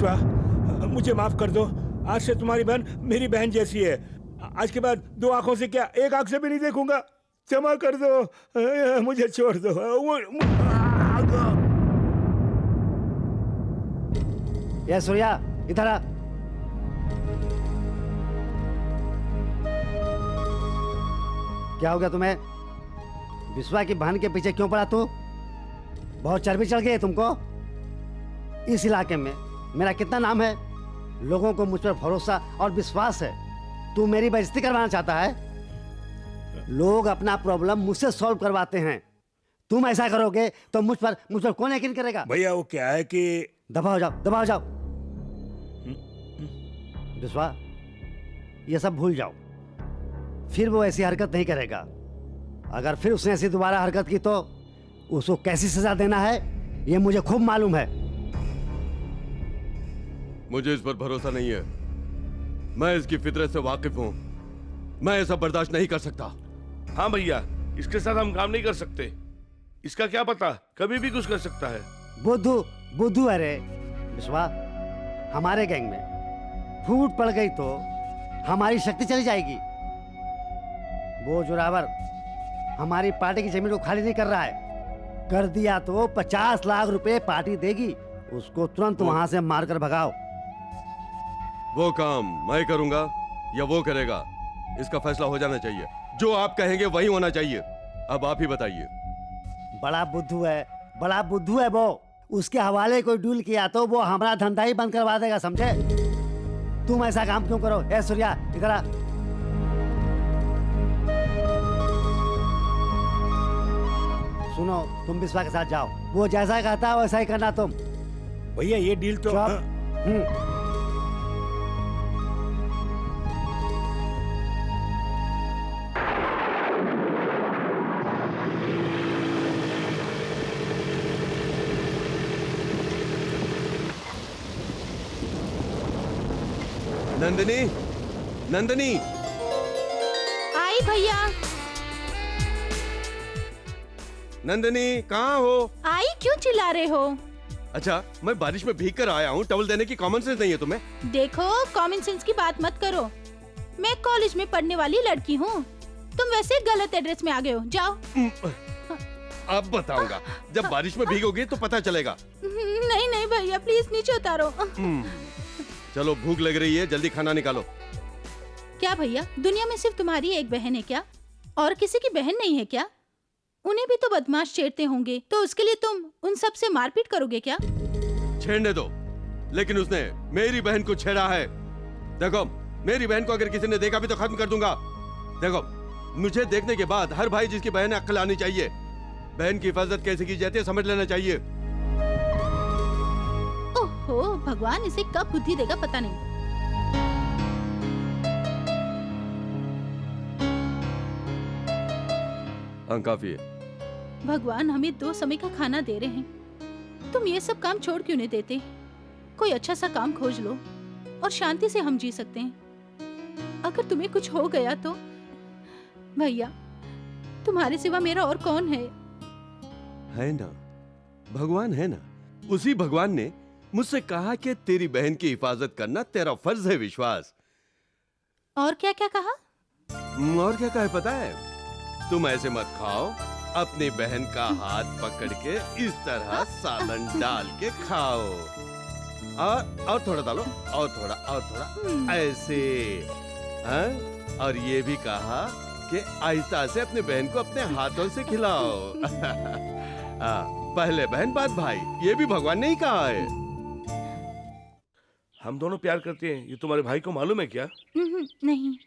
विश्वा, मुझे माफ कर दो। आज से तुम्हारी बहन मेरी बहन जैसी है। आज के बाद दो आंखों से क्या, एक आंख से भी नहीं देखूंगा। क्षमा कर दो, मुझे छोड़ दो। ये सूर्या, इधर आ। क्या हो गया तुम्हें? विश्वा की बहन के पीछे क्यों पड़ा तू? बहुत चर्बी चढ़ गई है तुमको। इस इलाके में मेरा कितना नाम है, लोगों को मुझ पर भरोसा और विश्वास है। तू मेरी बेइज्जती करवाना चाहता है? लोग अपना प्रॉब्लम मुझसे सॉल्व करवाते हैं, तुम ऐसा करोगे तो मुझ पर कौन यकीन करेगा? भैया वो क्या है कि दबा हो जाओ, दबा हो जाओ। विश्वा, ये सब भूल जाओ, फिर वो ऐसी हरकत नहीं करेगा। अगर फिर उसने ऐसी दोबारा हरकत की तो उसको कैसी सजा देना है ये मुझे खूब मालूम है। मुझे इस पर भरोसा नहीं है। मैं इसकी फितरत से वाकिफ हूं। मैं ऐसा बर्दाश्त नहीं कर सकता। हाँ भैया, इसके साथ हम काम नहीं कर सकते। इसका क्या पता, कभी भी कुछ कर सकता है। बुद्धू है रे विश्वा। हमारे गैंग में फूट पड़ गई तो हमारी शक्ति चली जाएगी। वो जोरावर हमारी पार्टी की जमीन को खाली नहीं कर रहा है। कर दिया तो 50 लाख रुपए पार्टी देगी। उसको तुरंत वहां से मारकर भगाओ। वो काम मैं करूंगा या वो करेगा, इसका फैसला हो जाना चाहिए। जो आप कहेंगे वही होना चाहिए। अब आप ही बताइए। बड़ा बुद्धू है वो। उसके हवाले कोई डील किया तो वो हमारा धंधा ही बंद करवा देगा, समझे? तुम ऐसा काम क्यों करो? ए सूर्या, इधर आ। सुनो, तुम विश्वा के साथ जाओ। वो जैसा कहता है वैसा ही करना तुम। भैया ये डील तो नंदिनी, नंदिनी, आई भैया। नंदिनी कहाँ हो? आई, क्यों चिल्ला रहे हो? अच्छा, मैं बारिश में भीग कर आया हूँ। टॉवल देने की कॉमन सेंस नहीं है तुम्हें? देखो, कॉमन सेंस की बात मत करो। मैं कॉलेज में पढ़ने वाली लड़की हूँ। तुम वैसे गलत एड्रेस में आ गए हो। जाओ। अब बताऊंगा। जब बारिश में भीगोगी तो पता चलेगा। नहीं नहीं भैया, प्लीज नीचे उतारो। चलो, भूख लग रही है, जल्दी खाना निकालो। क्या भैया, दुनिया में सिर्फ तुम्हारी एक बहन है क्या? और किसी की बहन नहीं है क्या? उन्हें भी तो बदमाश छेड़ते होंगे, तो उसके लिए तुम उन सब से मारपीट करोगे क्या? छेड़ने दो, लेकिन उसने मेरी बहन को छेड़ा है। देखो, मेरी बहन को अगर किसी ने देखा भी तो खत्म कर दूंगा। देखो, मुझे देखने के बाद हर भाई जिसकी बहन है अक्ल आनी चाहिए। बहन की हिफाजत कैसे की जाती है समझ लेना चाहिए। ओहो, भगवान इसे कब बुद्धि देगा पता नहीं। हाँ, काफी है। भगवान हमें 2 समय का खाना दे रहे हैं। तुम ये सब काम छोड़ क्यों नहीं देते? कोई अच्छा सा काम खोज लो और शांति से हम जी सकते हैं। अगर तुम्हें कुछ हो गया तो भैया, तुम्हारे सिवा मेरा और कौन है? है ना, भगवान है ना। उसी भगवान ने मुझसे कहा कि तेरी बहन की हिफाजत करना तेरा फर्ज है विश्वास। और क्या क्या कहा? और क्या कहा पता है? तुम ऐसे मत खाओ, अपनी बहन का हाथ पकड़ के इस तरह सालन डाल के खाओ। और थोड़ा डालो, और थोड़ा ऐसे। हाँ? और ये भी कहा कि आहिस्ता से अपने बहन को अपने हाथों से खिलाओ। पहले बहन बाद भाई, ये भी भगवान ने ही कहा है। हम दोनों प्यार करते हैं, ये तुम्हारे भाई को मालूम है क्या? नहीं,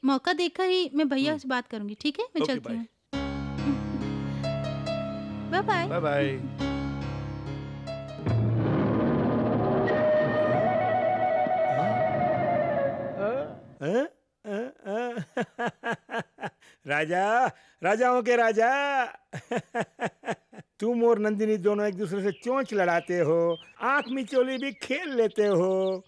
मौका देखकर ही मैं भैया से बात करूंगी। ठीक है, मैं चलती हूँ। Bye bye. Bye bye. राजा, राजाओं के राजा। तुम और नंदिनी दोनों एक दूसरे से चोंच लड़ाते हो, आंख मिचोली भी खेल लेते हो,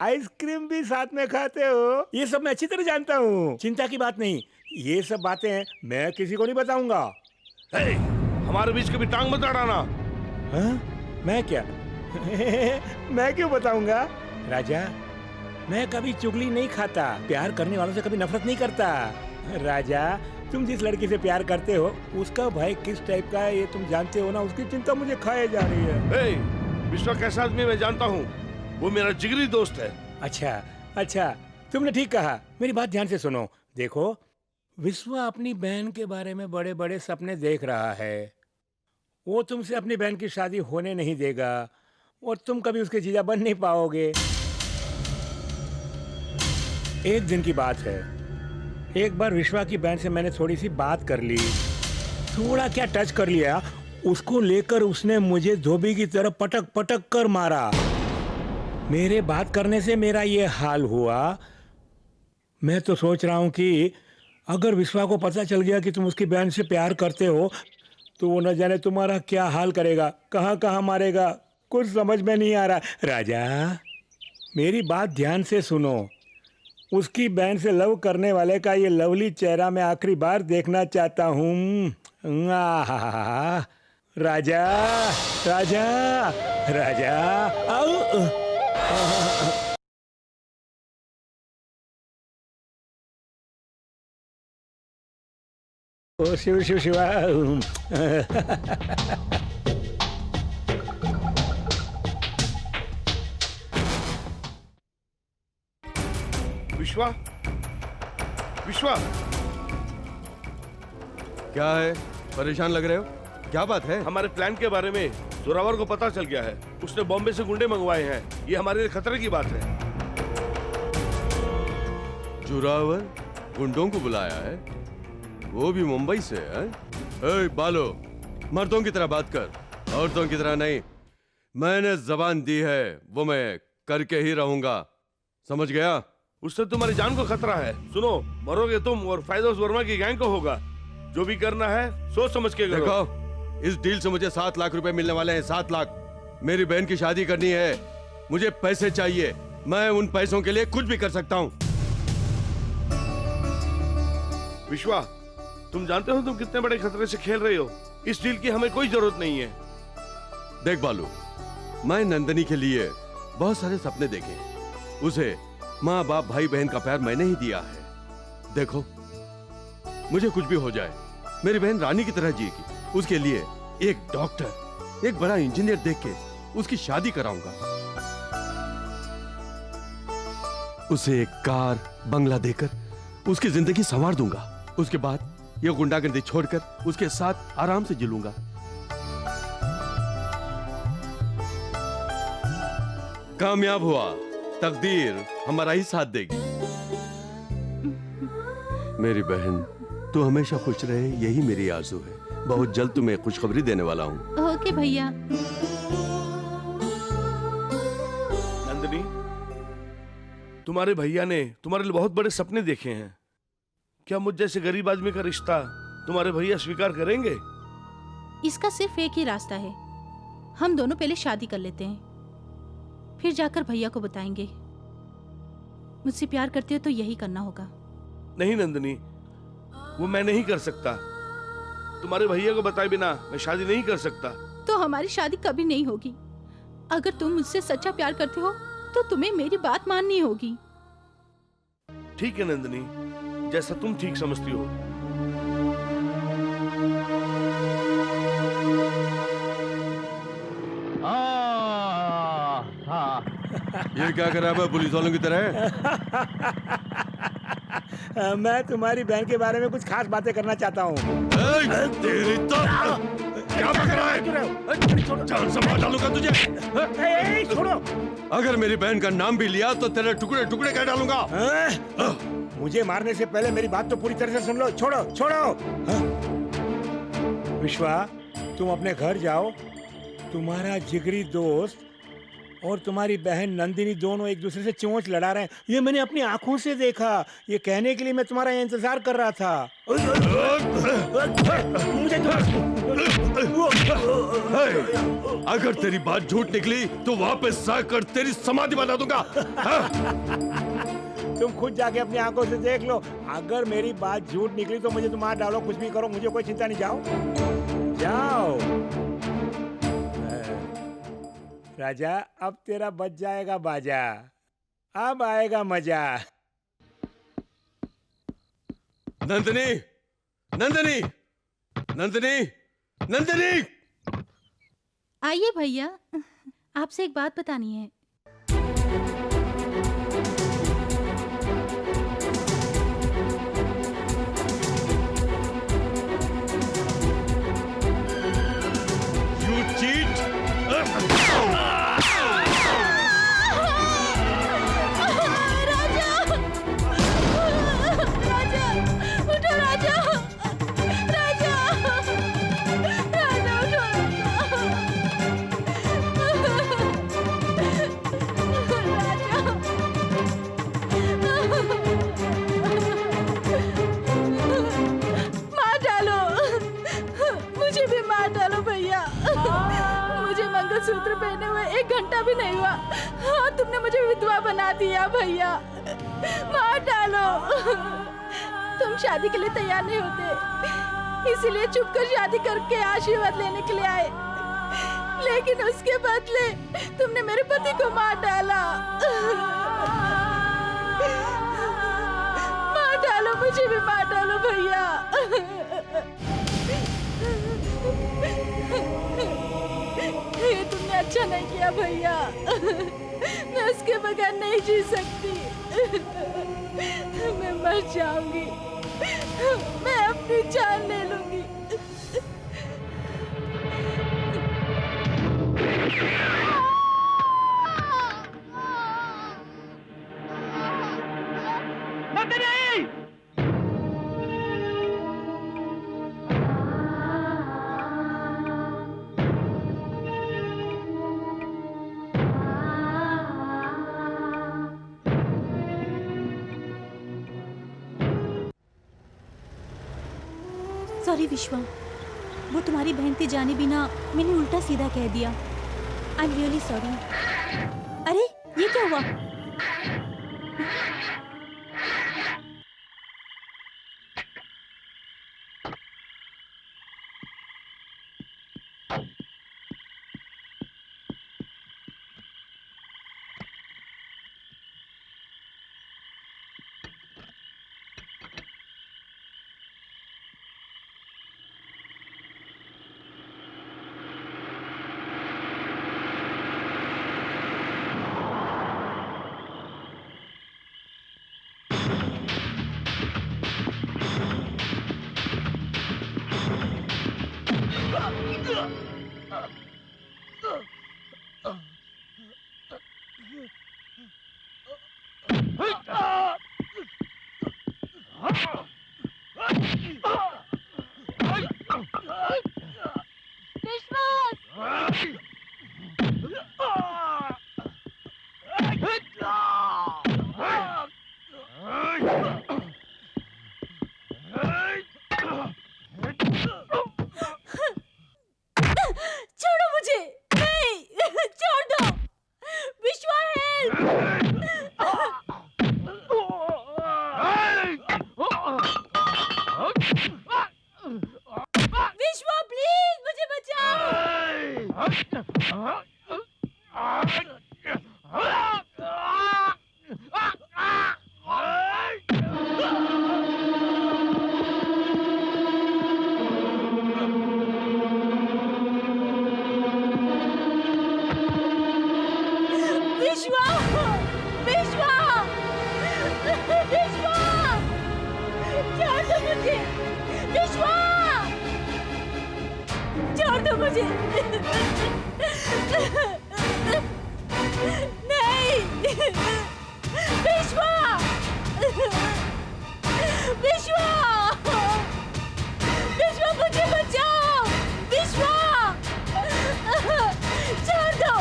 आइसक्रीम भी साथ में खाते हो। ये सब मैं अच्छी तरह जानता हूँ, चिंता की बात नहीं। ये सब बातें मैं किसी को नहीं बताऊंगा। हमारे बीच कभी टांग मत अड़ाना। हाँ? मैं क्या? मैं क्यों बताऊंगा राजा, मैं कभी चुगली नहीं खाता, प्यार करने वालों से कभी नफरत नहीं करता। राजा, तुम जिस लड़की से प्यार करते हो उसका भाई किस टाइप का है ये तुम जानते हो ना, उसकी चिंता मुझे खाए जा रही है। विश्वा कैसा आदमी मैं जानता हूँ, वो मेरा जिगरी दोस्त है। अच्छा अच्छा, तुमने ठीक कहा। मेरी बात ध्यान से सुनो। देखो, विश्वा अपनी बहन के बारे में बड़े बड़े सपने देख रहा है। वो तुमसे अपनी बहन की शादी होने नहीं देगा और तुम कभी उसके जीजा बन नहीं पाओगे। एक दिन की बात है, एक बार विश्वा की बहन से मैंने थोड़ी सी बात कर ली, थोड़ा क्या टच कर लिया, उसको लेकर उसने मुझे धोबी की तरह पटक पटक कर मारा। मेरे बात करने से मेरा ये हाल हुआ। मैं तो सोच रहा हूँ कि अगर विश्वा को पता चल गया कि तुम उसकी बहन से प्यार करते हो तो वो न जाने तुम्हारा क्या हाल करेगा, कहाँ कहाँ मारेगा, कुछ समझ में नहीं आ रहा। राजा, मेरी बात ध्यान से सुनो। उसकी बहन से लव करने वाले का ये लवली चेहरा मैं आखिरी बार देखना चाहता हूँ। राजा राजा राजा, आओ। ओ शिव शिव शिवा। विश्वा, विश्वा, क्या है, परेशान लग रहे हो? क्या बात है? हमारे प्लान के बारे में जोरावर को पता चल गया है। उसने बॉम्बे से गुंडे मंगवाए हैं। ये हमारे लिए खतरे की बात है। जोरावर गुंडों को बुलाया है, वो भी मुंबई से है? ए बालो, मर्दों की तरह बात कर, औरतों की तरह नहीं। मैंने जबान दी है, वो मैं करके ही रहूंगा, समझ गया? उससे तुम्हारी जान को खतरा है। सुनो, मरोगे तुम और फायदोस वर्मा की गैंग को होगा। जो भी करना है सोच समझ के करो। देखो, इस डील से मुझे 7 लाख रुपए मिलने वाले हैं। 7 लाख। मेरी बहन की शादी करनी है, मुझे पैसे चाहिए। मैं उन पैसों के लिए कुछ भी कर सकता हूँ। विश्वा, तुम जानते हो तुम कितने बड़े खतरे से खेल रहे हो। इस डील की हमें कोई जरूरत नहीं है। देख बालू, मैं नंदनी के लिए बहुत सारे सपने देखे। उसे माँ बाप भाई बहन का प्यार मैंने ही दिया है। देखो, मुझे कुछ भी हो जाए, मेरी बहन रानी की तरह जिएगी। उसके लिए एक डॉक्टर, एक बड़ा इंजीनियर देख के उसकी शादी कराऊंगा। उसे एक कार, बंगला देकर उसकी जिंदगी संवार दूंगा। उसके बाद ये गुंडागर्दी छोड़कर उसके साथ आराम से जिलूंगा। कामयाब हुआ, तकदीर हमारा ही साथ देगी। मेरी बहन, तू हमेशा खुश रहे, यही मेरी आरज़ू है। बहुत जल्द तुम्हें खुशखबरी देने वाला हूँ। ओके भैया। नंदनी, तुम्हारे भैया ने तुम्हारे लिए बहुत बड़े सपने देखे हैं। क्या मुझ जैसे गरीब आदमी का रिश्ता तुम्हारे भैया स्वीकार करेंगे? इसका सिर्फ एक ही रास्ता है, हम दोनों पहले शादी कर लेते हैं, फिर जाकर भैया को बताएंगे। मुझसे प्यार करते हो तो यही करना होगा। नहीं नंदनी, वो मैं नहीं कर सकता। तुम्हारे भैया को बताए बिना मैं शादी नहीं कर सकता। तो हमारी शादी कभी नहीं होगी। अगर तुम मुझसे सच्चा प्यार करते हो तो तुम्हें मेरी बात माननी होगी। ठीक है नंदनी, जैसा तुम ठीक समझती हो। ये क्या कर रहा है पुलिस वालों की तरह? मैं तुम्हारी बहन के बारे में कुछ खास बातें करना चाहता हूँ। तेरी तो क्या बक रहा है? जान से मार डालूंगा तुझे। छोड़ो। अगर मेरी बहन का नाम भी लिया तो तेरे टुकड़े टुकड़े कर डालूंगा। मुझे मारने से पहले मेरी बात तो पूरी तरह से सुन लो। छोड़ो छोड़ो। विश्वा, तुम अपने घर जाओ। तुम्हारा जिगरी दोस्त और तुम्हारी बहन नंदिनी दोनों एक दूसरे से चोंच लड़ा रहे हैं। ये मैंने अपनी आंखों से देखा। ये कहने के लिए मैं तुम्हारा इंतजार कर रहा था। मुझे अगर तेरी बात झूठ निकली तो वापस जाकर तेरी समाधि बना दूंगा। तुम खुद जाके अपनी आंखों से देख लो। अगर मेरी बात झूठ निकली तो मुझे तुम मार डालो, कुछ भी करो, मुझे कोई चिंता नहीं। जाओ जाओ। राजा अब तेरा बच जाएगा बाजा, अब आएगा मजा। नंदिनी, नंदिनी, नंदिनी, नंदिनी। आइए भैया, आपसे एक बात बतानी है। You cheat! मार डालो, मुझे भी मार डालो भैया। मुझे मंगलसूत्र पहने हुए 1 घंटा भी नहीं हुआ और तुमने मुझे विधवा बना दिया भैया। मार डालो। तुम शादी के लिए तैयार नहीं होते, इसीलिए चुपकर शादी करके आशीर्वाद लेने के लिए आए, लेकिन उसके बदले तुमने मेरे पति को मार डाला। मार डालो, मुझे भी मार डालो भैया। ये तुमने अच्छा नहीं किया भैया, मैं उसके बगैर नहीं जी सकती। मैं मर जाऊंगी, मैं अपनी जान ले लूंगी। सॉरी विश्वा, वो तुम्हारी बहन थी जाने बिना मैंने उल्टा सीधा कह दिया। I am really sorry. अरे ये क्या हुआ? छोड़ो मुझे, नहीं, छोड़ दो। विश्वा हेल्प। विश्वा प्लीज मुझे बचाओ। विश्वा, विश्वा, विश्वा, छोड़ दो मुझे। विश्वा, छोड़ दो मुझे। नहीं, विश्वा, विश्वा, विश्वा मुझे बचाओ। विश्वा, छोड़ दो।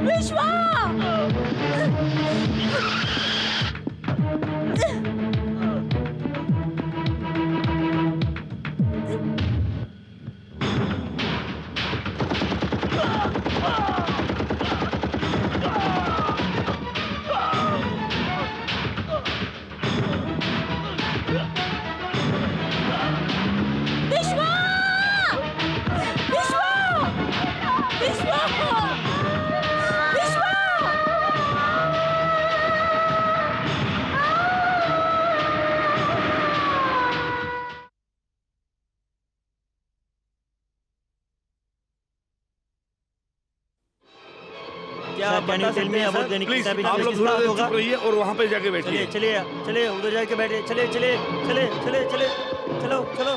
विश्वा, विश्वा, विश्वा, विश्वा। क्या Sir, आप can बता you tell सकते me हैं about सर the प्लीज आप लोग थोड़ा देर चुप रहिए और वहाँ पे जाके चलिए बैठिए। चलिए चलिए उधर जाके बैठिए चलिए चलिए चलिए चलिए चलिए चलो चलो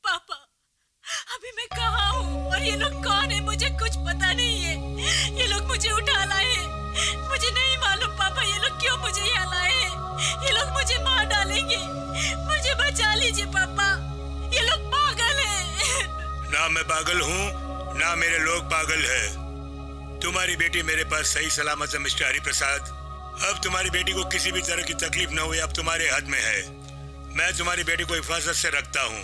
पापा, अभी मैं कहाँ हूँ और ये लोग कौन है मुझे कुछ पता नहीं है। ये लोग मुझे उठा लाए हैं। मुझे नहीं मालूम पापा ये लोग क्यों मुझे यहाँ लाए हैं। ये लोग मुझे मार डालेंगे। मुझे बचा लीजिए पापा, ये लोग पागल हैं। ना मैं पागल हूँ ना मेरे लोग पागल है। तुम्हारी बेटी मेरे पास सही सलामत है मिस्टर हरिप्रसाद। अब तुम्हारी बेटी को किसी भी तरह की तकलीफ न हुई, अब तुम्हारे हाथ में है। मैं तुम्हारी बेटी को हिफाजत से रखता हूँ,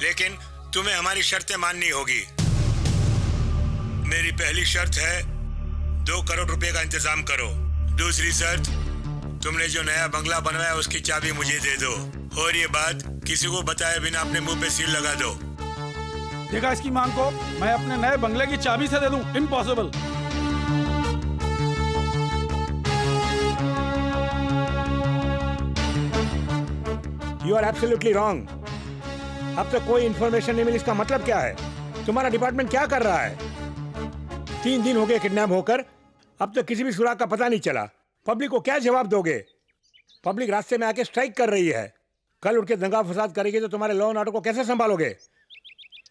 लेकिन तुम्हें हमारी शर्तें माननी होगी। मेरी पहली शर्त है 2 करोड़ रुपए का इंतजाम करो। दूसरी शर्त, तुमने जो नया बंगला बनवाया उसकी चाबी मुझे दे दो, और ये बात किसी को बताए बिना अपने मुंह पे सील लगा दो। देखा इसकी मांग को, मैं अपने नए बंगले की चाबी से दे दूं? Impossible. You are absolutely wrong. अब तक कोई इन्फॉर्मेशन नहीं मिली, इसका मतलब क्या है? तुम्हारा डिपार्टमेंट क्या कर रहा है? 3 दिन हो गए किडनैप होकर, अब तक किसी भी सुराग का पता नहीं चला। पब्लिक को क्या जवाब दोगे? पब्लिक रास्ते में आके स्ट्राइक कर रही है। कल उठ के दंगा फसाद करेगी तो तुम्हारे लॉ एंड ऑर्डर को कैसे संभालोगे?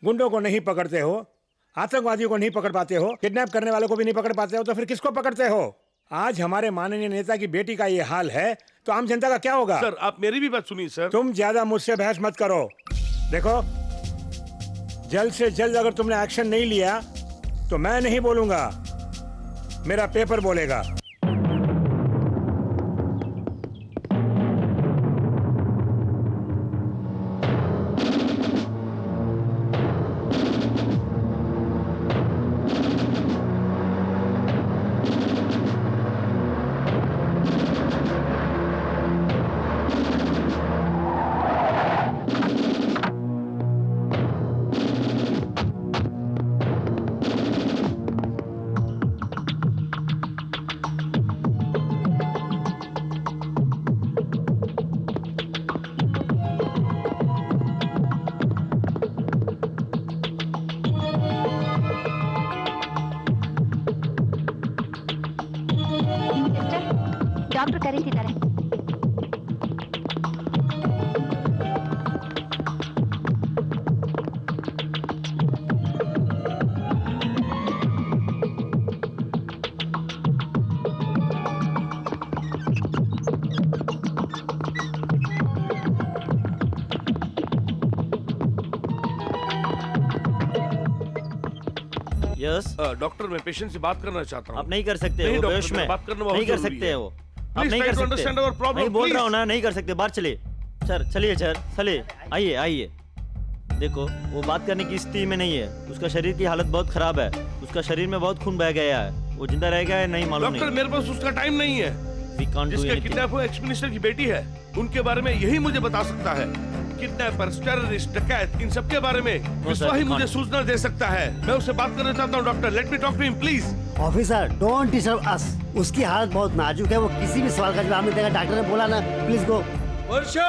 गुंडों को नहीं पकड़ते हो, आतंकवादियों को नहीं पकड़ पाते हो, किडनैप करने वालों को भी नहीं पकड़ पाते हो, तो फिर किसको पकड़ते हो? आज हमारे माननीय नेता की बेटी का ये हाल है तो आम जनता का क्या होगा? सर आप मेरी भी बात सुनिए सर। तुम ज्यादा मुझसे बहस मत करो। देखो, जल्द से जल्द अगर तुमने एक्शन नहीं लिया तो मैं नहीं बोलूंगा, मेरा पेपर बोलेगा। डॉक्टर करी थी तरह। यस डॉक्टर मैं पेशेंट से बात करना चाहता हूँ। आप नहीं कर सकते नहीं, वो डॉक्टर, बेहोश में बात करना बहुत नहीं कर जरूरी सकते है। हो आप Please नहीं try कर to understand सकते our problem, नहीं बोल please. रहा हूँ ना, नहीं कर सकते। बाहर चलिए सर, चलिए सर, चलिए आइए आइए। देखो वो बात करने की स्थिति में नहीं है, उसका शरीर की हालत बहुत खराब है, उसका शरीर में बहुत खून बह गया है, वो जिंदा रह गया है नहीं मालूम डॉक्टर नहीं। मेरे पास उसका टाइम नहीं है। We can't do जिसका anything. किडनैप हुआ एक्स मिनिस्टर की बेटी है, उनके बारे में यही मुझे बता सकता है। किडनैपर्स, टेररिस्ट, डकैत, इन सब के बारे में विश्वा ही मुझे सूचना दे सकता है। मैं उससे बात करना चाहता हूँ doctor, let me talk to him please. Officer don't disturb us. उसकी हालत बहुत नाजुक है, वो किसी भी सवाल का जवाब नहीं देगा। डॉक्टर ने बोला ना, प्लीज गो। वर्षा!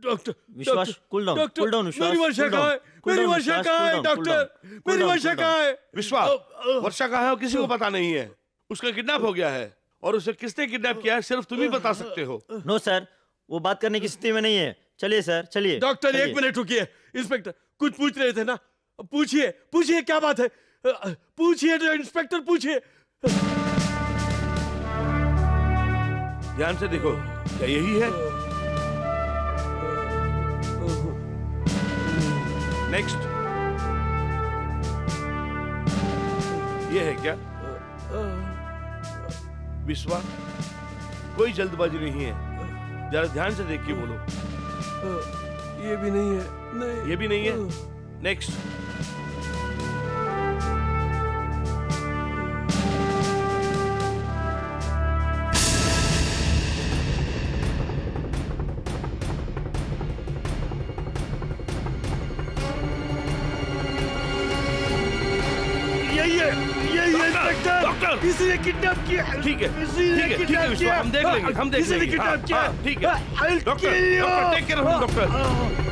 डॉक्टर विश्वास, cool down, cool down, विश्वास, मेरी वर्षा cool down, कहाँ है? cool मेरी down, वर्षा विश्वास, कहाँ है? cool down, cool doctor down, मेरी cool down, वर्षा cool down. कहाँ है? विश्वास, वर्षा कहाँ है वो किसी को पता नहीं है। उसका किडनैप हो गया है और उसे किसने किडनैप किया है सिर्फ तुम ही बता सकते हो। नो सर, वो बात करने की स्थिति में नहीं है। चलिए सर, चलिए। डॉक्टर चलिए। 1 मिनट रुकिए। इंस्पेक्टर कुछ पूछ रहे थे ना, पूछिए पूछिए क्या बात है, पूछिए इंस्पेक्टर पूछिए। ध्यान से देखो, क्या यही है? नेक्स्ट, ये है क्या? विश्वा, कोई जल्दबाजी नहीं है, जरा ध्यान से देख के बोलो। ये भी नहीं है। नहीं, ये भी नहीं है। नेक्स्ट। डॉक्टर, किसी ने किडनैप किया। ठीक है, ठीक है विश्वा, हम देख लेंगे, हम देख लेंगे। हाँ, हाँ, ठीक है। Doctor, take care of him, doctor.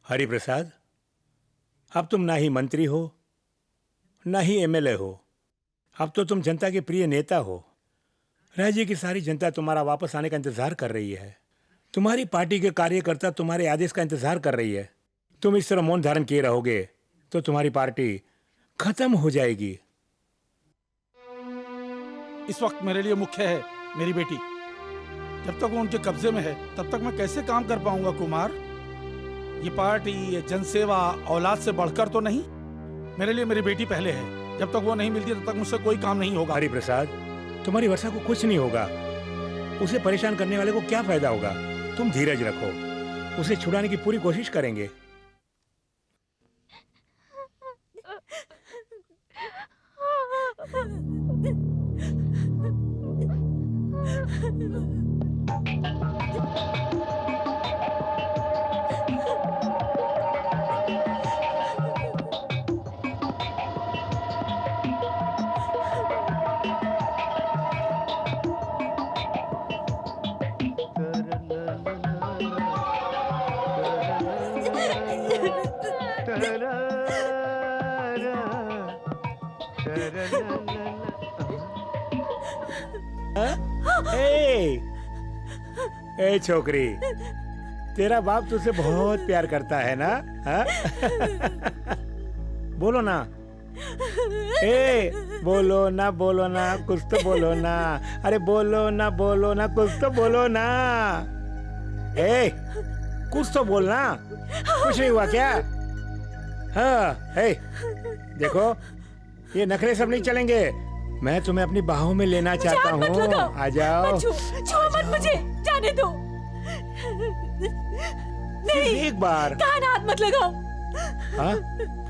Hari Prasad, अब तुम ना ही मंत्री हो, ना ही एमएलए हो, अब तो तुम जनता के प्रिय नेता हो। राज्य की सारी जनता तुम्हारा वापस आने का इंतजार कर रही है। तुम्हारी पार्टी के कार्यकर्ता तुम्हारे आदेश का इंतजार कर रही है। तुम इस तरह मौन धारण किए रहोगे तो तुम्हारी पार्टी खत्म हो जाएगी। इस वक्त मेरे लिए मुख्य है मेरी बेटी। जब तक वो उनके कब्जे में है तब तक मैं कैसे काम कर पाऊंगा कुमार? ये पार्टी, ये जनसेवा औलाद से बढ़कर तो नहीं। मेरे लिए मेरी बेटी पहले है। जब तक वो नहीं मिलती तब तक मुझसे कोई काम नहीं होगा। हरि प्रसाद, तुम्हारी वर्षा को कुछ नहीं होगा। उसे परेशान करने वाले को क्या फायदा होगा? तुम धीरज रखो, उसे छुड़ाने की पूरी कोशिश करेंगे। ए छोकरी, तेरा बाप तुझसे बहुत प्यार करता है ना? बोलो ना। बोलो ना, बोलो ना, कुछ तो बोलो ना। अरे बोलो ना कुछ तो बोलो ना। कुछ तो बोलना। कुछ नहीं हुआ क्या? हाँ, देखो ये नखरे सब नहीं चलेंगे। मैं तुम्हें अपनी बाहों में लेना चाहता हूँ। आ जाओ। छुओ मत मुझे, जाने दो। नहीं, एक बार। कान हाथ मत लगाओ। हाँ,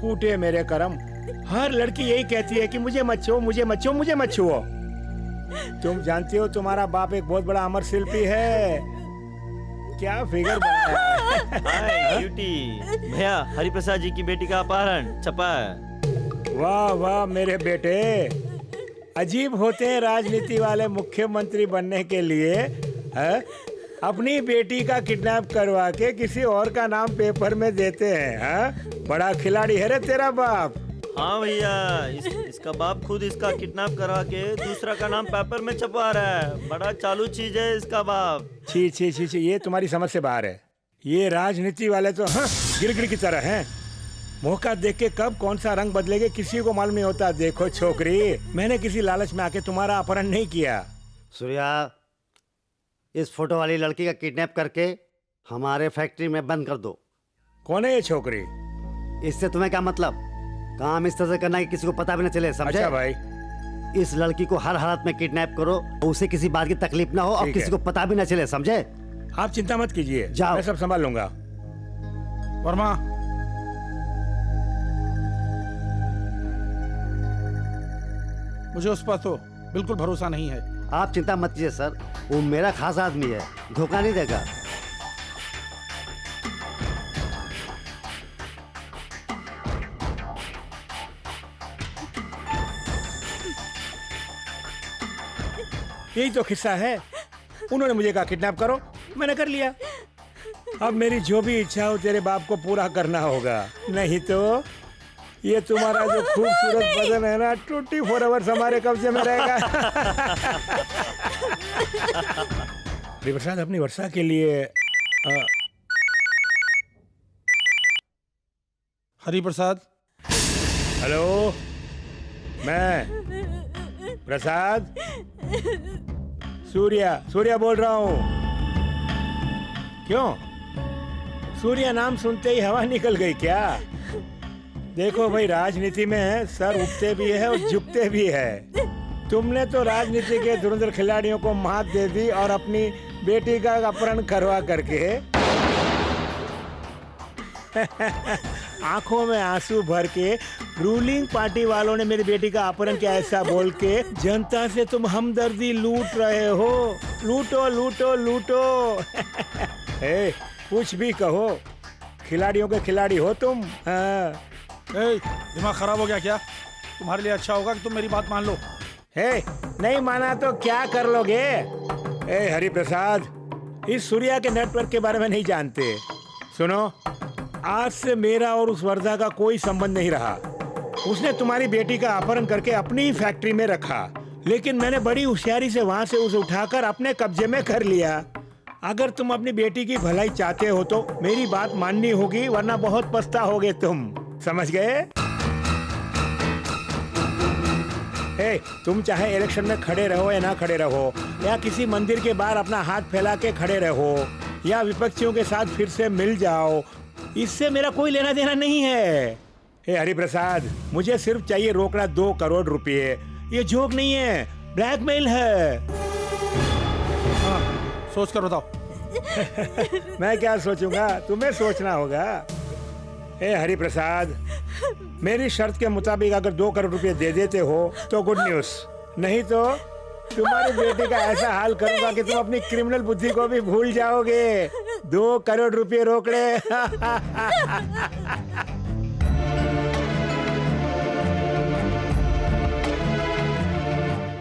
फूटे मेरे करम। हर लड़की यही कहती है कि मुझे मत छुओ, मुझे मत छुओ, मुझे मत छुओ। तुम जानती हो तुम्हारा बाप एक बहुत बड़ा अमर शिल्पी है। क्या फिगर बनाया है। हाय ब्यूटी। भैया, हरिप्रसाद जी की बेटी का अपहरण छपा है। वाह वाह मेरे बेटे, अजीब होते हैं राजनीति वाले मुख्यमंत्री बनने के लिए। है? अपनी बेटी का किडनैप करवा के किसी और का नाम पेपर में देते हैं। है? बड़ा खिलाड़ी है रे तेरा बाप। हाँ भैया, इसका बाप खुद इसका किडनैप करा के दूसरा का नाम पेपर में छपवा रहा है। बड़ा चालू चीज है इसका बाप। छी छी छी छी, ये तुम्हारी समझ से बाहर है। ये राजनीति वाले तो गिरगिट की तरह हैं। मौका देख के कब कौन सा रंग बदलेगा किसी को मालूम नहीं होता। देखो छोकरी, मैंने किसी लालच में आके तुम्हारा अपहरण नहीं किया। सूर्या, इस फोटो वाली लड़की का किडनैप करके हमारे फैक्ट्री में बंद कर दो। कौन है ये छोकरी? इससे तुम्हें क्या मतलब? काम इस तरह से करना कि किसी को पता भी न चले, समझे? अच्छा भाई। इस लड़की को हर हालत में किडनैप करो, उसे किसी बात की तकलीफ ना हो और किसी को पता भी न चले, समझे? आप चिंता मत कीजिए, जाओ, मैं सब संभाल लूंगा। वर्मा, मुझे उस पर तो बिल्कुल भरोसा नहीं है। आप चिंता मत कीजिए सर, वो मेरा खास आदमी है, धोखा नहीं देगा। यही तो किस्सा है। उन्होंने मुझे कहा किडनैप करो, मैंने कर लिया। अब मेरी जो भी इच्छा हो तेरे बाप को पूरा करना होगा, नहीं तो ये तुम्हारा जो खूबसूरत बदन है ना 24 आवर्स हमारे कब्जे में रहेगा। हरिप्रसाद अपनी वर्षा के लिए हरिप्रसाद, हेलो, मैं प्रसाद सूर्या बोल रहा हूँ। क्यों, सूर्या नाम सुनते ही हवा निकल गई क्या? देखो भाई, राजनीति में सर उठते भी है और झुकते भी है। तुमने तो राजनीति के धुरंधर खिलाड़ियों को मात दे दी और अपनी बेटी का अपहरण करवा करके आंखों में आंसू भर के रूलिंग पार्टी वालों ने मेरी बेटी का अपहरण किया ऐसा बोल के जनता से तुम हमदर्दी लूट रहे हो। लूटो लूटो लूटो। कुछ भी कहो, खिलाड़ियों के खिलाड़ी हो तुम। हाँ। दिमाग खराब हो गया क्या? तुम्हारे लिए अच्छा होगा कि तुम मेरी बात मान लो। नहीं माना तो क्या कर लोगे? हरिप्रसाद, इस सूर्या के नेटवर्क के बारे में नहीं जानते। सुनो, आज से मेरा और उस वर्धा का कोई संबंध नहीं रहा। उसने तुम्हारी बेटी का अपहरण करके अपनी ही फैक्ट्री में रखा, लेकिन मैंने बड़ी होशियारी से वहां से उसे उठाकर अपने कब्जे में कर लिया। अगर तुम अपनी बेटी की भलाई चाहते हो तो मेरी बात माननी होगी, वरना बहुत पछताओगे तुम। समझ गए? तुम चाहे इलेक्शन में खड़े रहो या ना खड़े रहो, या किसी मंदिर के बाहर अपना हाथ फैला के खड़े रहो, या विपक्षियों के साथ फिर से मिल जाओ, इससे मेरा कोई लेना देना नहीं है। हरिप्रसाद, मुझे सिर्फ चाहिए रोकड़ा 2 करोड़ रुपए। ये जोक नहीं है, ब्लैकमेल है। हाँ, सोच कर बताओ। मैं क्या सोचूंगा, तुम्हें सोचना होगा। हरिप्रसाद, मेरी शर्त के मुताबिक अगर 2 करोड़ रुपए दे देते हो तो गुड न्यूज, नहीं तो तुम्हारी बेटी का ऐसा हाल करूंगा कि तुम अपनी क्रिमिनल बुद्धि को भी भूल जाओगे। 2 करोड़ रुपए रोकड़े।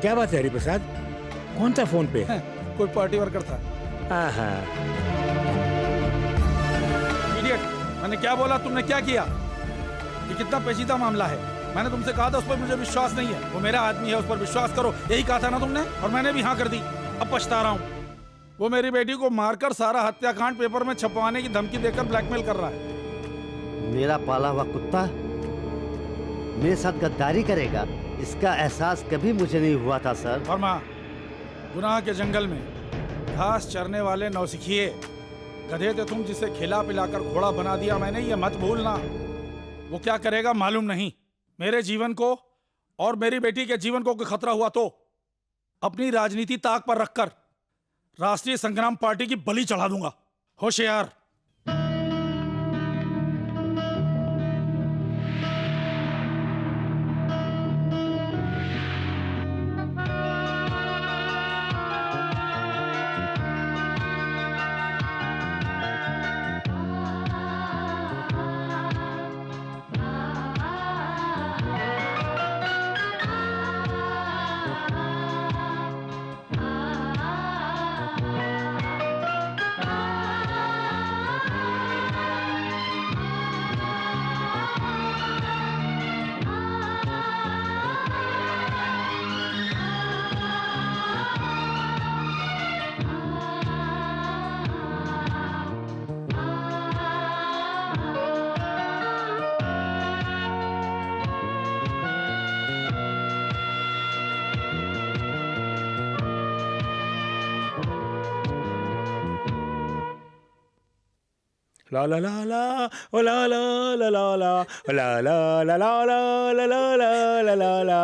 क्या बात है हरिप्रसाद, कौन था फोन पे? कोई पार्टी वर्कर था। इडियट, मैंने क्या बोला, तुमने क्या किया? ये कितना पेचीदा मामला है। मैंने तुमसे कहा था उस पर मुझे विश्वास नहीं है, वो मेरा आदमी है, उस पर विश्वास करो, यही कहा था ना तुमने, और मैंने भी हाँ कर दी। अब पछता रहा हूँ। वो मेरी बेटी को मारकर सारा हत्याकांड पेपर में छपवाने की धमकी देकर ब्लैकमेल कर रहा है। मेरा पाला हुआ कुत्ता मेरे साथ गद्दारी करेगा, इसका एहसास कभी मुझे नहीं हुआ था सर। वर्मा, गुनाह के जंगल में घास चरने वाले नौसिखिए गधे थे तुम, जिसे खिला पिलाकर घोड़ा बना दिया मैंने, ये मत भूलना। वो क्या करेगा मालूम नहीं। मेरे जीवन को और मेरी बेटी के जीवन को कोई खतरा हुआ तो अपनी राजनीति ताक पर रखकर राष्ट्रीय संग्राम पार्टी की बलि चढ़ा दूंगा। होशियार। ला ला ला ला ओ ला ला ला ला ला ला ला ला ला ला ला ला ला ला ला।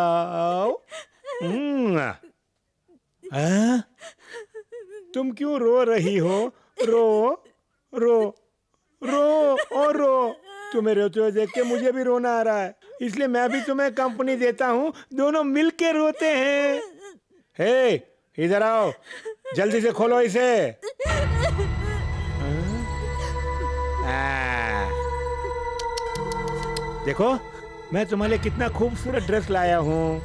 तुम क्यों रो रही हो? रो रो रो और रो। तुम्हें रोते हुए देख के मुझे भी रोना आ रहा है, इसलिए मैं भी तुम्हें कंपनी देता हूँ, दोनों मिलके रोते हैं। हे, इधर आओ, जल्दी से खोलो इसे। देखो, मैं तुम्हारे लिए कितना खूबसूरत ड्रेस लाया हूँ।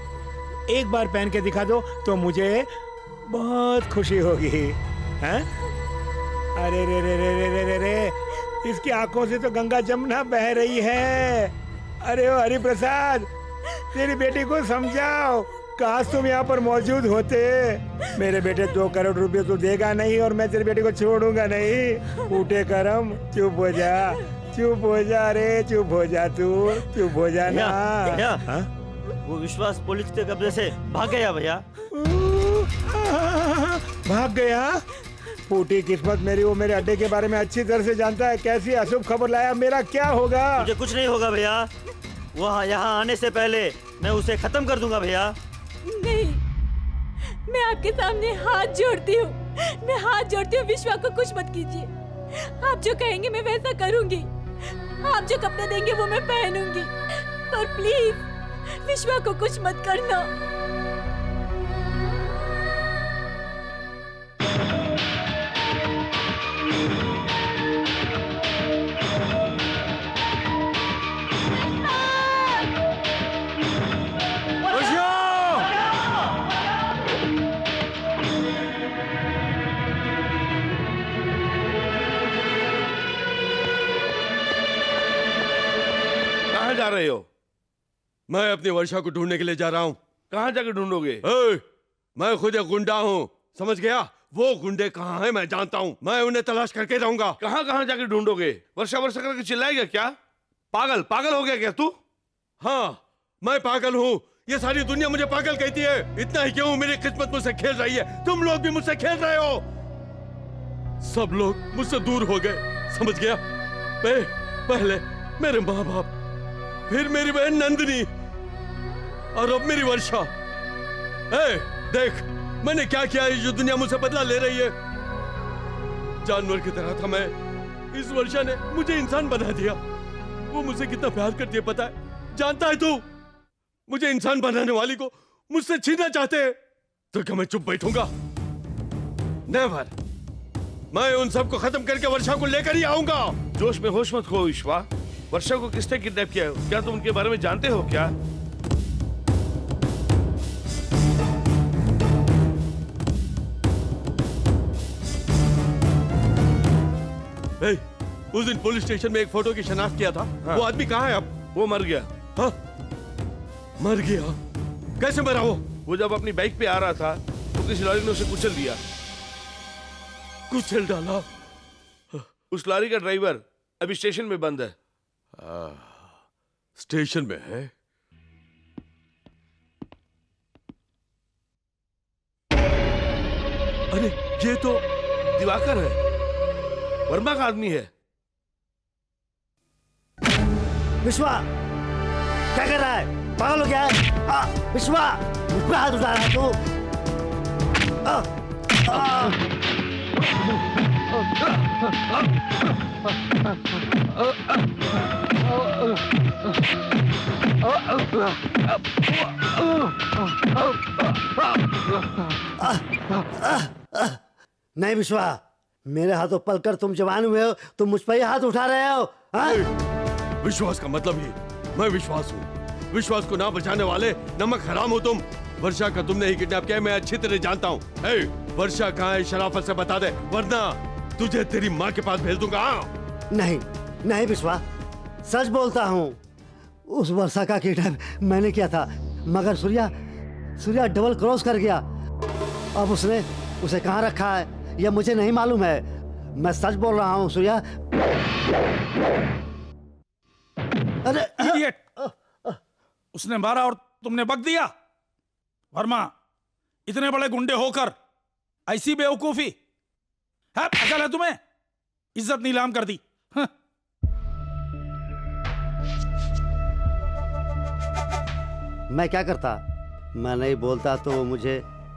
एक बार पहन के दिखा दो तो मुझे बहुत खुशी होगी, हैं? अरे रे रे रे रे रे रे रे, इसकी आंखों से तो गंगा जमुना बह रही है। अरे ओ हरि प्रसाद, तेरी बेटी को समझाओ, काश तुम यहाँ पर मौजूद होते। मेरे बेटे 2 करोड़ रुपए तो देगा नहीं और मैं तेरी बेटी को छोड़ूंगा नहीं। फूटे करम, चुप हो जा, चुप हो जा रे, चुप हो जा तू, चुप हो जा ना। भैया, हाँ? वो विश्वास पुलिस के कब्जे से भाग गया भैया। भाग गया? फूटी किस्मत मेरी, वो मेरे अड्डे के बारे में अच्छी तरह से जानता है। कैसी अशुभ खबर लाया, मेरा क्या होगा? मुझे कुछ नहीं होगा भैया, वो यहाँ आने से पहले मैं उसे खत्म कर दूंगा भैया। नहीं, मैं आपके सामने हाथ जोड़ती हूँ, मैं हाथ जोड़ती हूँ, विश्वा को कुछ मत कीजिए। आप जो कहेंगे मैं वैसा करूंगी, आप जो कपड़े देंगे वो मैं पहनूंगी, पर प्लीज विश्वा को कुछ मत करना। कहाँ जा रहे हो? मैं अपनी वर्षा को ढूंढने के लिए जा रहा हूँ। कहाँ जाके ढूंढोगे? मैं खुद एक गुंडा हूँ, समझ गया? वो गुंडे कहाँ हैं मैं जानता हूँ, मैं उन्हें तलाश करके रहूंगा। कहाँ कहाँ जाके ढूंढोगे? वर्षा वर्षा करके चिल्लाएगा क्या? पागल पागल हो गया क्या तू? हाँ, मैं पागल हूँ, ये सारी दुनिया मुझे पागल कहती है। इतना ही क्यों, मेरी किस्मत मुझसे खेल रही है, तुम लोग भी मुझसे खेल रहे हो। सब लोग मुझसे दूर हो गए, समझ गया? पहले मेरे माँ बाप, फिर मेरी बहन नंदिनी और अब मेरी वर्षा। देख मैंने क्या किया है, जो दुनिया मुझसे बदला ले रही है। जानवर की तरह था मैं, इस वर्षा ने मुझे इंसान बना दिया। वो मुझसे कितना प्यार करती है पता है, जानता है तू? मुझे इंसान बनाने वाली को मुझसे छीनना चाहते हैं, तो क्या मैं चुप बैठूंगा? नेवर। मैं उन सबको खत्म करके वर्षा को लेकर ही आऊंगा। जोश में होश मत खो विश्वा। वर्षा को किसने किडनैप किया है? क्या तुम उनके बारे में जानते हो क्या? उस दिन पुलिस स्टेशन में एक फोटो की शनाख्त किया था। हाँ। वो आदमी कहाँ है अब? वो मर गया। हाँ? मर गया? कैसे मरा वो? वो जब अपनी बाइक पे आ रहा था तो किसी लॉरी ने उसे कुचल दिया। कुचल डाला? उस लॉरी का ड्राइवर अभी स्टेशन में बंद है। स्टेशन में है? अरे ये तो दिवाकर है, वर्मा का आदमी है। विश्वा क्या कर रहा है? पागल हो गया है? विश्वा मुझ पर हाथ उठा रहा है तू? नहीं विश्वा, मेरे हाथों पलकर तुम जवान हुए हो, तुम मुझ पर ही हाथ उठा रहे हो। विश्वास का मतलब ही मैं विश्वास हूँ। विश्वास को ना बचाने वाले नमक हराम हो तुम। वर्षा का तुमने ही किडनैप किया, मैं अच्छी तरह जानता हूँ। वर्षा कहाँ है शराफत से बता दे, वरना तुझे तेरी माँ के पास भेज दूंगा। नहीं नहीं विश्वा, सच बोलता हूँ, उस वर्षा का किडनैप मैंने किया था, मगर सूर्या डबल क्रॉस कर गया। अब उसने उसे कहाँ रखा है यह मुझे नहीं मालूम है। मैं सच बोल रहा हूँ सूर्या। अरे इडियट! उसने मारा और तुमने बक दिया। वर्मा, इतने बड़े गुंडे होकर ऐसी बेवकूफी है? अकल है तुम्हें? इज्जत नीलाम कर दी। हाँ। मैं क्या करता? मैं नहीं बोलता तो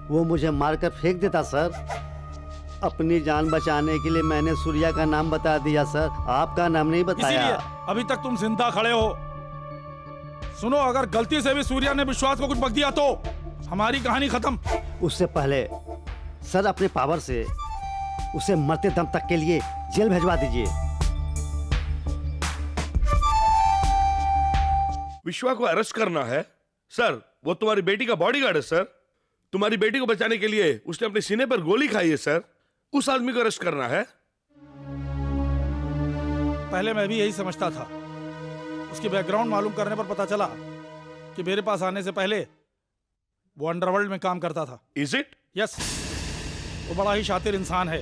वो मुझे मारकर फेंक देता सर। अपनी जान बचाने के लिए मैंने सूर्या का नाम बता दिया सर, आपका नाम नहीं बताया। इसीलिए अभी तक तुम जिंदा खड़े हो। सुनो, अगर गलती से भी सूर्या ने विश्वास को कुछ बक दिया तो हमारी कहानी खत्म। उससे पहले सर अपने पावर से उसे मरते दम तक के लिए जेल भेजवा दीजिए। विश्वा को अरेस्ट करना है? सर वो तुम्हारी बेटी का बॉडीगार्ड है सर। तुम्हारी बेटी को बचाने के लिए उसने अपने सीने पर गोली खाई है सर। उस आदमी को अरेस्ट करना है। पहले मैं भी यही समझता था। उसकी बैकग्राउंड मालूम करने पर पता चला कि मेरे पास आने से पहले वो अंडरवर्ल्ड में काम करता था। Is it? यस, वो बड़ा ही शातिर इंसान है।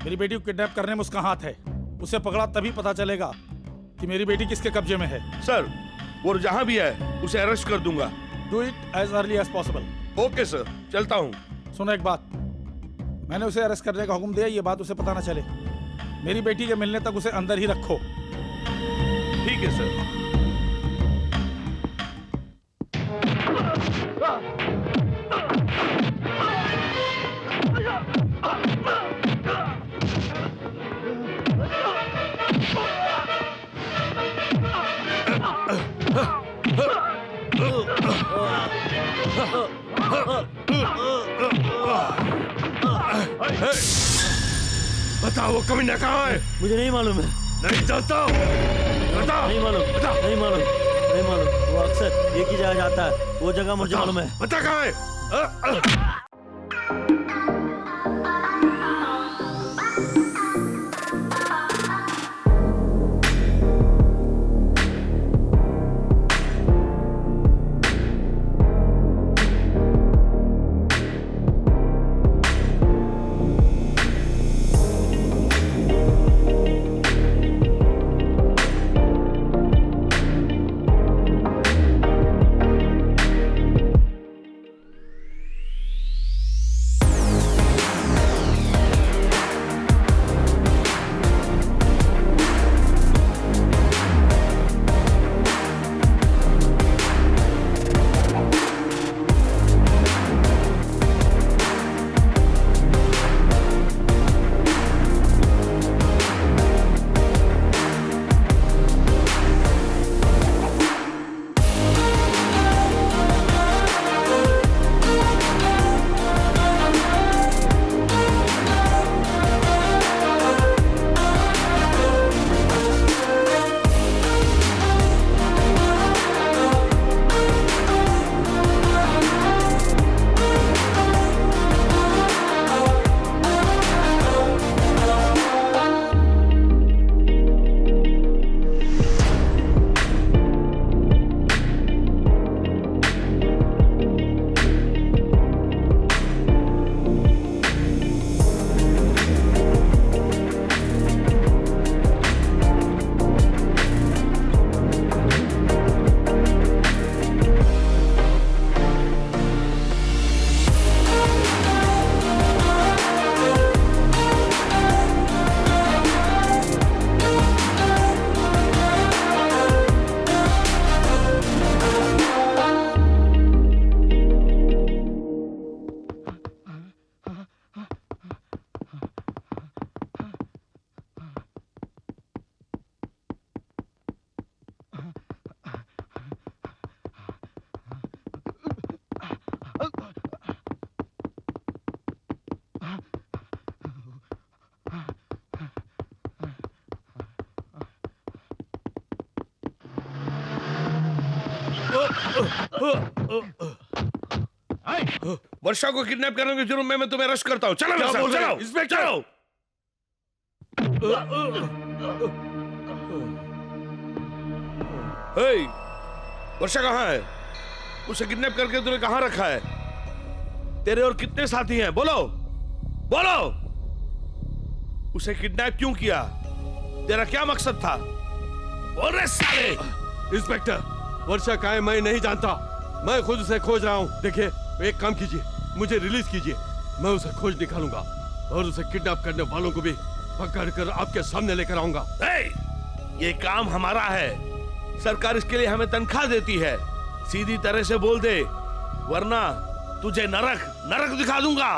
मेरी बेटी को किडनैप करने में उसका हाथ है। उसे पकड़ा तभी पता चलेगा कि मेरी बेटी किसके कब्जे में है। सर, वो जहां भी है उसे अरेस्ट कर दूंगा। Do it as early as possible. Okay sir, चलता हूं। सुनो एक बात, मैंने उसे अरेस्ट करने का हुक्म दिया, ये बात उसे पता ना चले। मेरी बेटी के मिलने तक उसे अंदर ही रखो। ठीक है सर। बताओ वो कमीना कहाँ है? मुझे नहीं मालूम है। नहीं जानता? बताओ। नहीं मालूम, नहीं मालूम, नहीं मालूम। वो अक्सर एक ही जगह जाता है, वो जगह मुझे मालूम है। बता कहाँ है? वर्षा को किडनैप करने के जुर्म में मैं तुम्हें अरेस्ट करता हूँ। चलो मेरे साथ, चलो इंस्पेक्टर। चलो। हे, वर्षा कहाँ है? उसे किडनैप करके तूने कहाँ रखा है? तेरे और कितने साथी हैं? बोलो बोलो। उसे किडनैप क्यों किया? तेरा क्या मकसद था? बोल रहे साले। इंस्पेक्टर, वर्षा कहाँ है मैं नहीं जानता। मैं खुद उसे खोज रहा हूँ। देखिए, एक काम कीजिए, मुझे रिलीज कीजिए। मैं उसे खोज निकालूंगा और उसे किडनैप करने वालों को भी पकड़ कर आपके सामने लेकर आऊंगा। ये काम हमारा है। सरकार इसके लिए हमें तनख्वाह देती है। सीधी तरह से बोल दे, वरना तुझे नरक नरक दिखा दूंगा।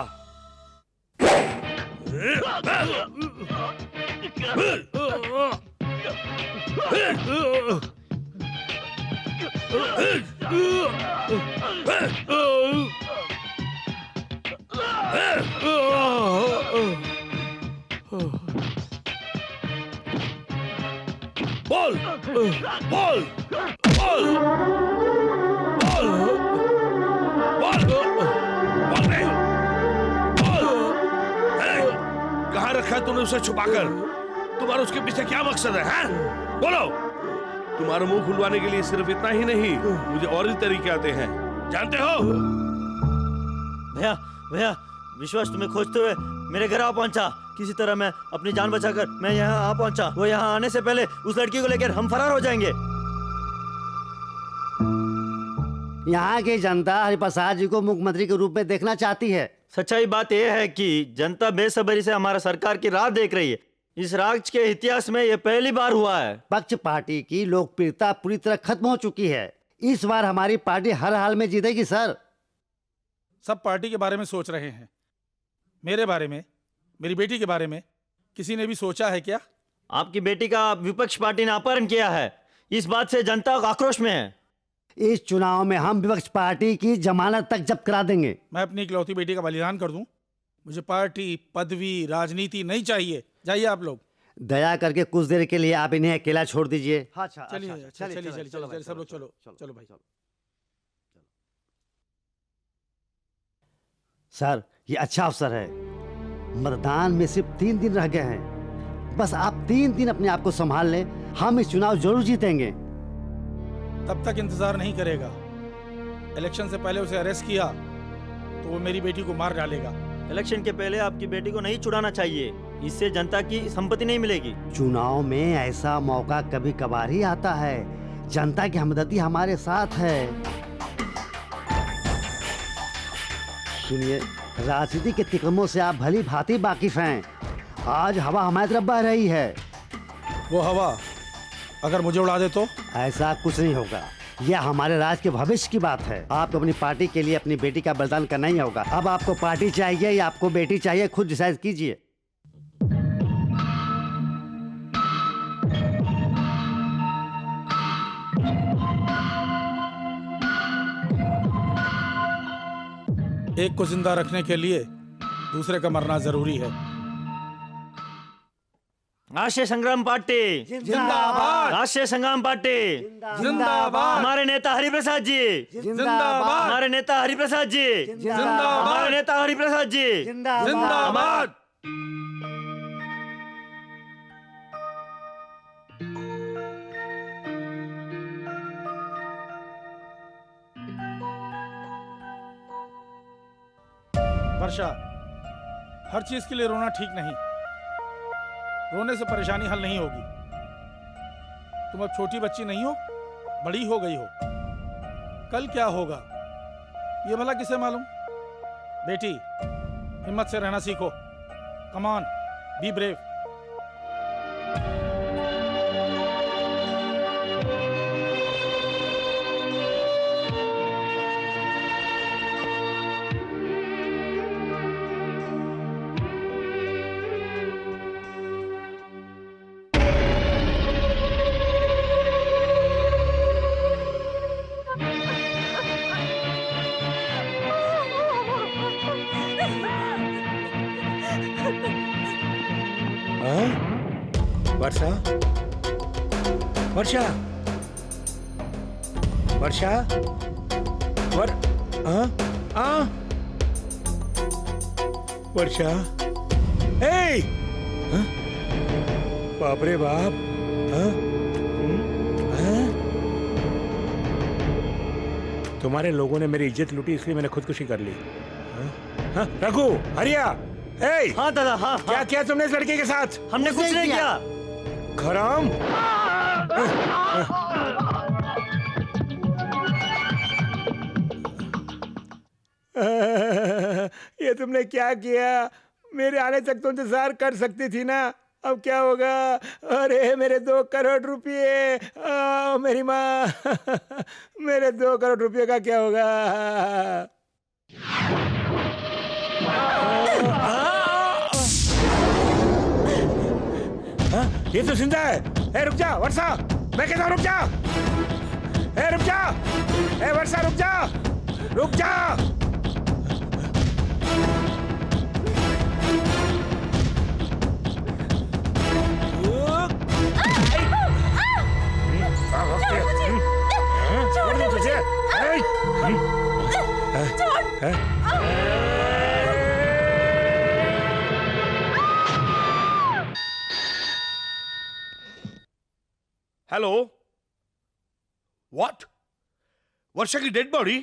बोल बोल बोल बोल बोल रखा है तूने उसे छुपाकर? तुम्हारा उसके पीछे क्या मकसद है, हैं? बोलो। तुम्हारा मुंह खुलवाने के लिए सिर्फ इतना ही नहीं, मुझे और भी तरीके आते हैं, जानते हो? भैया भैया, विश्वास तुम्हें खोजते हुए मेरे घर आ पहुंचा। किसी तरह मैं अपनी जान बचाकर मैं यहाँ आ पहुंचा। वो यहाँ आने से पहले उस लड़की को लेकर हम फरार हो जाएंगे। यहाँ की जनता हरिप्रसाद जी को मुख्यमंत्री के रूप में देखना चाहती है। सच्चाई बात यह है कि जनता बेसब्री से हमारा सरकार की राह देख रही है। इस राज्य के इतिहास में यह पहली बार हुआ है। पक्ष पार्टी की लोकप्रियता पूरी तरह खत्म हो चुकी है। इस बार हमारी पार्टी हर हाल में जीतेगी सर। सब पार्टी के बारे में सोच रहे हैं, मेरे बारे में, मेरी बेटी के बारे में किसी ने भी सोचा है क्या? आपकी बेटी का विपक्ष पार्टी ने अपहरण किया है। इस बात से जनता आक्रोश में है। इस चुनाव में हम विपक्ष पार्टी की जमानत तक जब्त करा देंगे। मैं अपनी इकलौती बेटी का बलिदान कर दूं। मुझे पार्टी, पदवी, राजनीति नहीं चाहिए। जाइए आप लोग। दया करके कुछ देर के लिए आप इन्हें अकेला छोड़ दीजिए। चलिए सब लोग चलो चलो भाई। सर ये अच्छा अवसर है। मतदान में सिर्फ 3 दिन रह गए हैं। बस आप 3 दिन अपने आप को संभाल लें, हम इस चुनाव जरूर जीतेंगे। तब तक इंतजार नहीं करेगा। इलेक्शन से पहले उसे अरेस्ट किया तो वो मेरी बेटी को मार डालेगा। इलेक्शन के पहले आपकी बेटी को नहीं छुड़ाना चाहिए, इससे जनता की संपत्ति नहीं मिलेगी। चुनाव में ऐसा मौका कभी कभार ही आता है। जनता की हमदर्दी हमारे साथ है। सुनिए, राजनीति के तिकड़मों से आप भली भांति वाकिफ हैं। आज हवा हमारी तरफ बह रही है। वो हवा अगर मुझे उड़ा दे तो? ऐसा कुछ नहीं होगा। यह हमारे राज्य के भविष्य की बात है। आपको अपनी पार्टी के लिए अपनी बेटी का बलिदान करना ही होगा। अब आपको पार्टी चाहिए या आपको बेटी चाहिए, खुद डिसाइड कीजिए। एक को जिंदा रखने के लिए दूसरे का मरना जरूरी है। राष्ट्रीय संग्राम पार्टी जिंदाबाद। राष्ट्रीय संग्राम पार्टी जिंदाबाद। हमारे नेता हरिप्रसाद जी जिंदाबाद। हमारे नेता हरिप्रसाद जी हमारे नेता हरिप्रसाद जी जिंदाबाद। वर्षा, हर चीज के लिए रोना ठीक नहीं। रोने से परेशानी हल नहीं होगी। तुम अब छोटी बच्ची नहीं हो, बड़ी हो गई हो। कल क्या होगा ये भला किसे मालूम? बेटी, हिम्मत से रहना सीखो। Come on, be brave. Varsha, Varsha, Varsha, Varsha, ए, बाप रे बाप, तुम्हारे लोगों ने मेरी इज्जत लूटी, इसलिए मैंने खुदकुशी कर ली। रघु, हरिया, ए, हाँ दादा, हाँ क्या किया तुमने इस लड़के के साथ? हमने कुछ नहीं किया। खराम, ये तुमने क्या किया? मेरे आने तक तो इंतजार कर सकती थी ना। अब क्या होगा? अरे मेरे 2 करोड़ रुपये, मेरी माँ, मेरे 2 करोड़ रुपये का क्या होगा? ये तो जिंदा है। ए रुक जा वर्षा, मैं कहता हूँ रुक जा। ए रुक जा, ए वर्षा रुक जा, रुक जा। छोड़ दो तुझे। Hello, what? वर्षा की डेड बॉडी?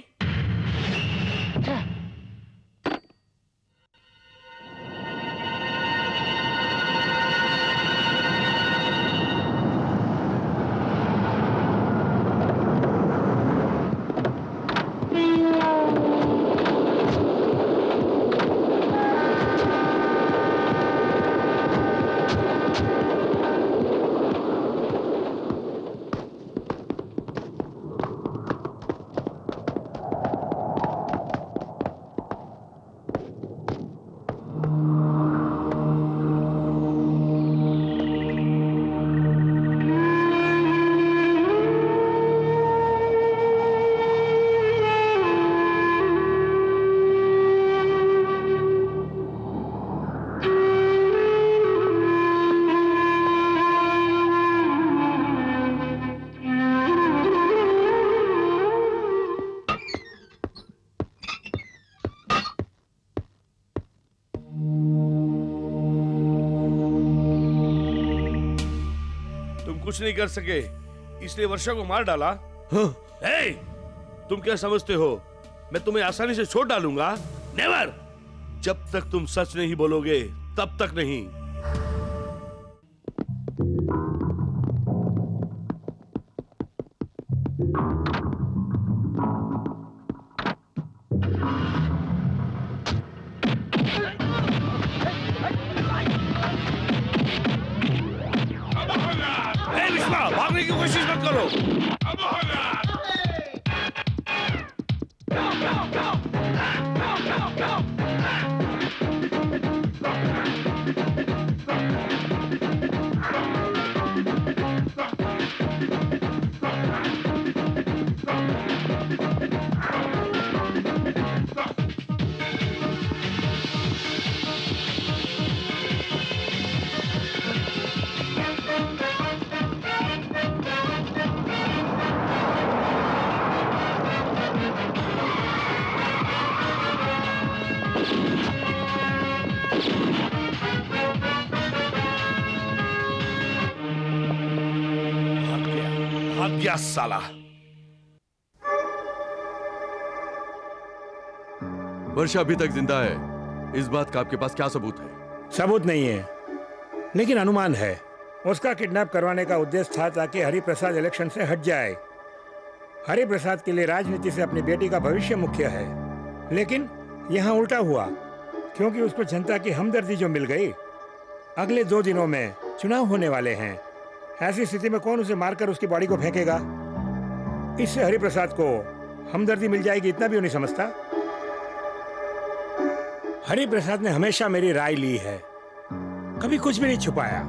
कुछ नहीं कर सके इसलिए वर्षा को मार डाला। हे, तुम क्या समझते हो मैं तुम्हें आसानी से छोड़ डालूंगा? नेवर। जब तक तुम सच नहीं बोलोगे तब तक नहीं। भागने की कोशिश मत करो। क्या साला। वर्षा अभी तक जिंदा है, इस बात का आपके पास क्या सबूत है? सबूत नहीं है, लेकिन अनुमान है। उसका किडनैप करवाने का उद्देश्य था ताकि हरिप्रसाद इलेक्शन से हट जाए। हरिप्रसाद के लिए राजनीति से अपनी बेटी का भविष्य मुख्य है, लेकिन यहाँ उल्टा हुआ, क्योंकि उसको जनता की हमदर्दी जो मिल गई। अगले 2 दिनों में चुनाव होने वाले हैं। ऐसी स्थिति में कौन उसे मारकर उसकी बॉडी को फेंकेगा? इससे हरिप्रसाद को हमदर्दी मिल जाएगी, इतना भी वो नहीं समझता। हरिप्रसाद ने हमेशा मेरी राय ली है, कभी कुछ भी नहीं छुपाया।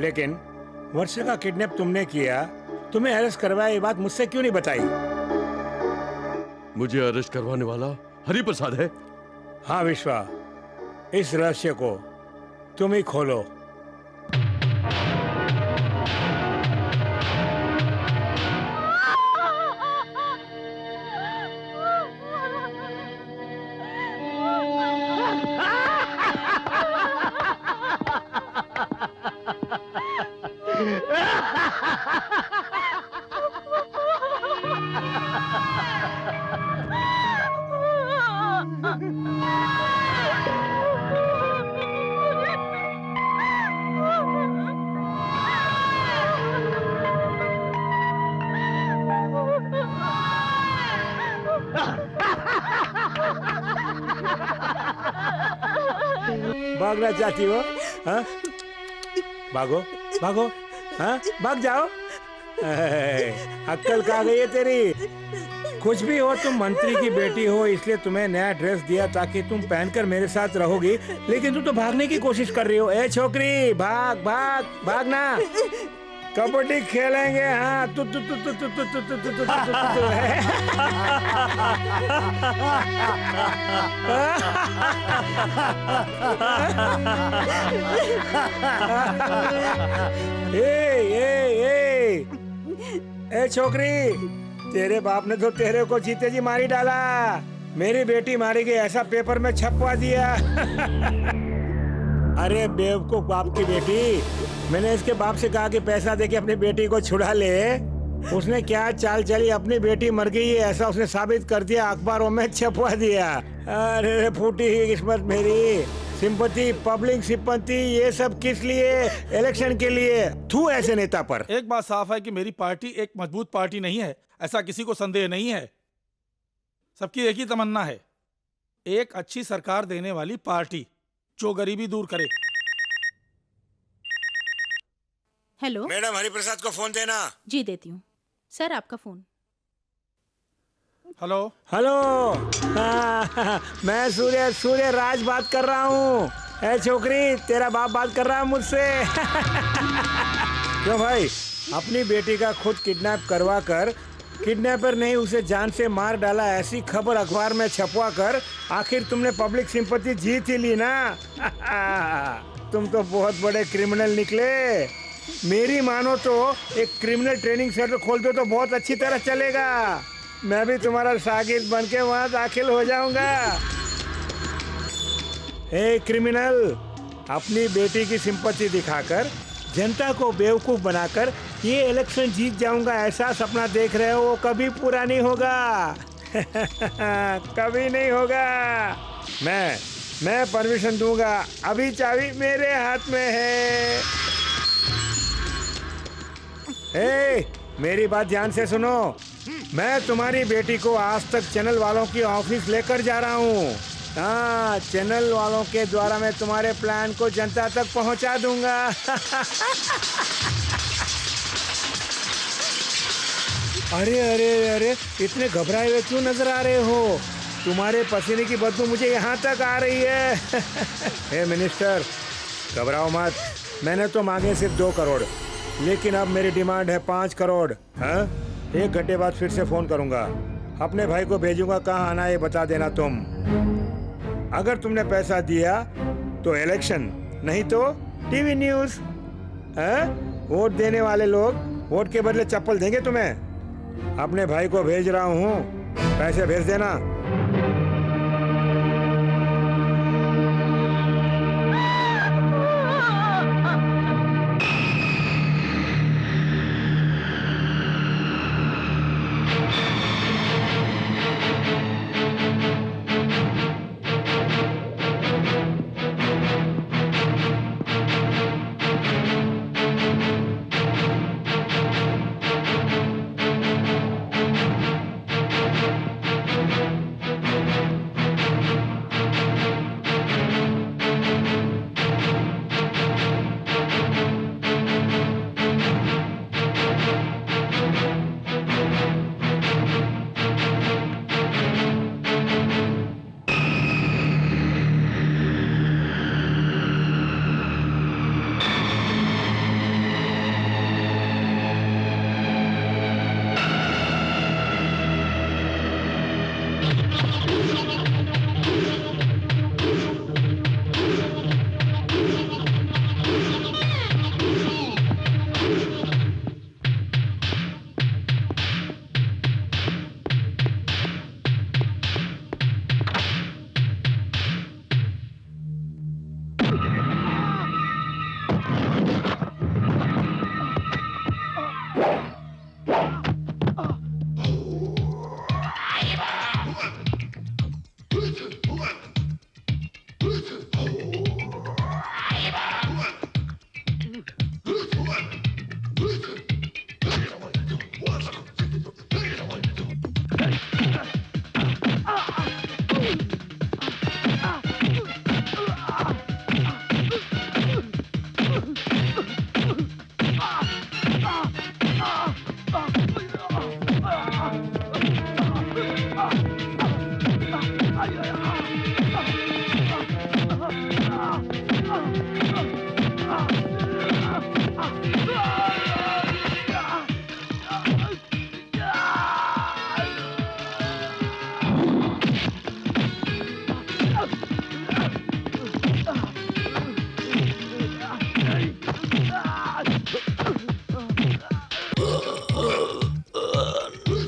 लेकिन वर्षा का किडनैप तुमने किया, तुम्हें अरेस्ट करवाया, ये बात मुझसे क्यों नहीं बताई? मुझे अरेस्ट करवाने वाला हरिप्रसाद है? हाँ विश्वा, इस रहस्य को तुम ही खोलो। भागना चाहती हो? हाँ, भागो भागो, हाँ भाग जाओ। अक्कल कहाँ गई है तेरी? कुछ भी हो, तुम मंत्री की बेटी हो, इसलिए तुम्हें नया ड्रेस दिया ताकि तुम पहनकर मेरे साथ रहोगी, लेकिन तुम तो भागने की कोशिश कर रही हो। ए छोकरी, भाग भाग, भागना। कबड्डी खेलेंगे। हाँ, तू तू तू तू तू तू तू तू तू तू ए छोकरी, तेरे बाप ने तो तेरे को जीते जी मारी डाला। मेरी बेटी मारी गई ऐसा पेपर में छपवा दिया। अरे बेवकूफ बाप की बेटी, मैंने इसके बाप से कहा कि पैसा देके अपनी बेटी को छुड़ा ले। उसने क्या चाल चली, अपनी बेटी मर गई है ऐसा उसने साबित कर दिया, अखबारों में छपवा दिया। अरे फूटी ही किस्मत मेरी। सिंपैथी, पब्लिक सिंपैथी, ये सब किस लिए? इलेक्शन के लिए। थू ऐसे नेता पर। एक बात साफ है कि मेरी पार्टी एक मजबूत पार्टी नहीं है, ऐसा किसी को संदेह नहीं है। सबकी एक ही तमन्ना है, एक अच्छी सरकार देने वाली पार्टी जो गरीबी दूर करे। हेलो मैडम हरिप्रसाद को फोन देना। जी देती हूँ। सर आपका फोन। हेलो हेलो, मैं सूर्य राज बात कर रहा हूँ। ए छोकरी, तेरा बाप बात कर रहा है मुझसे। क्यों भाई, अपनी बेटी का खुद किडनैप करवा कर, किडनैपर नहीं उसे जान से मार डाला, ऐसी खबर अखबार में छपवा कर आखिर तुमने पब्लिक सिंपैथी जीत ही ली ना। तुम तो बहुत बड़े क्रिमिनल निकले। मेरी मानो तो एक क्रिमिनल ट्रेनिंग सेंटर खोल दो तो बहुत अच्छी तरह चलेगा। मैं भी तुम्हारा शागिर्द बन के वहाँ दाखिल हो जाऊंगा। ए क्रिमिनल, अपनी बेटी की सिंपैथी दिखाकर जनता को बेवकूफ बनाकर ये इलेक्शन जीत जाऊंगा ऐसा सपना देख रहे हो, वो कभी पूरा नहीं होगा। कभी नहीं होगा। मैं परमिशन दूंगा, अभी चाबी मेरे हाथ में है। ए, मेरी बात ध्यान से सुनो। मैं तुम्हारी बेटी को आज तक चैनल वालों की ऑफिस लेकर जा रहा हूँ। हाँ, चैनल वालों के द्वारा मैं तुम्हारे प्लान को जनता तक पहुँचा दूंगा। अरे अरे अरे, इतने घबराए हुए क्यों नजर आ रहे हो? तुम्हारे पसीने की बदबू मुझे यहाँ तक आ रही है। हे मिनिस्टर, घबराओ मत। मैंने तो मांगे सिर्फ 2 करोड़, लेकिन अब मेरी डिमांड है 5 करोड़। हाँ, 1 घंटे बाद फिर से फोन करूंगा। अपने भाई को भेजूंगा, कहाँ आना ये बता देना तुम। अगर तुमने पैसा दिया तो इलेक्शन, नहीं तो टीवी न्यूज। हाँ? वोट देने वाले लोग वोट के बदले चप्पल देंगे तुम्हें। अपने भाई को भेज रहा हूँ, पैसे भेज देना।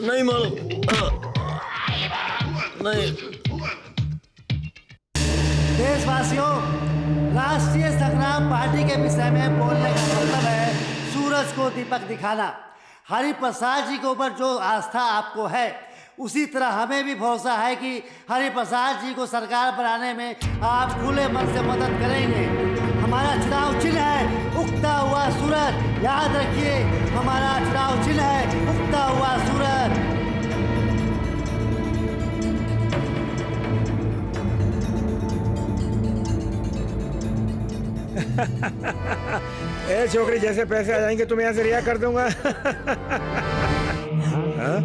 नहीं मालूम, नहीं। देशवासियों, राष्ट्रीय संग्राम पार्टी के विषय में बोलने का मतलब है सूरज को दीपक दिखाना। हरिप्रसाद जी के ऊपर जो आस्था आपको है, उसी तरह हमें भी भरोसा है कि हरिप्रसाद जी को सरकार बनाने में आप खुले मन से मदद करेंगे। हमारा चुनाव चिन्ह है उगता हुआ सूरज, याद रखिए हमारा चुनाव चिन्ह है उगता हुआ सूरज। ए छोकरी, जैसे पैसे आ जाएंगे तुम यहाँ से रिहा कर दूंगा। हाँ?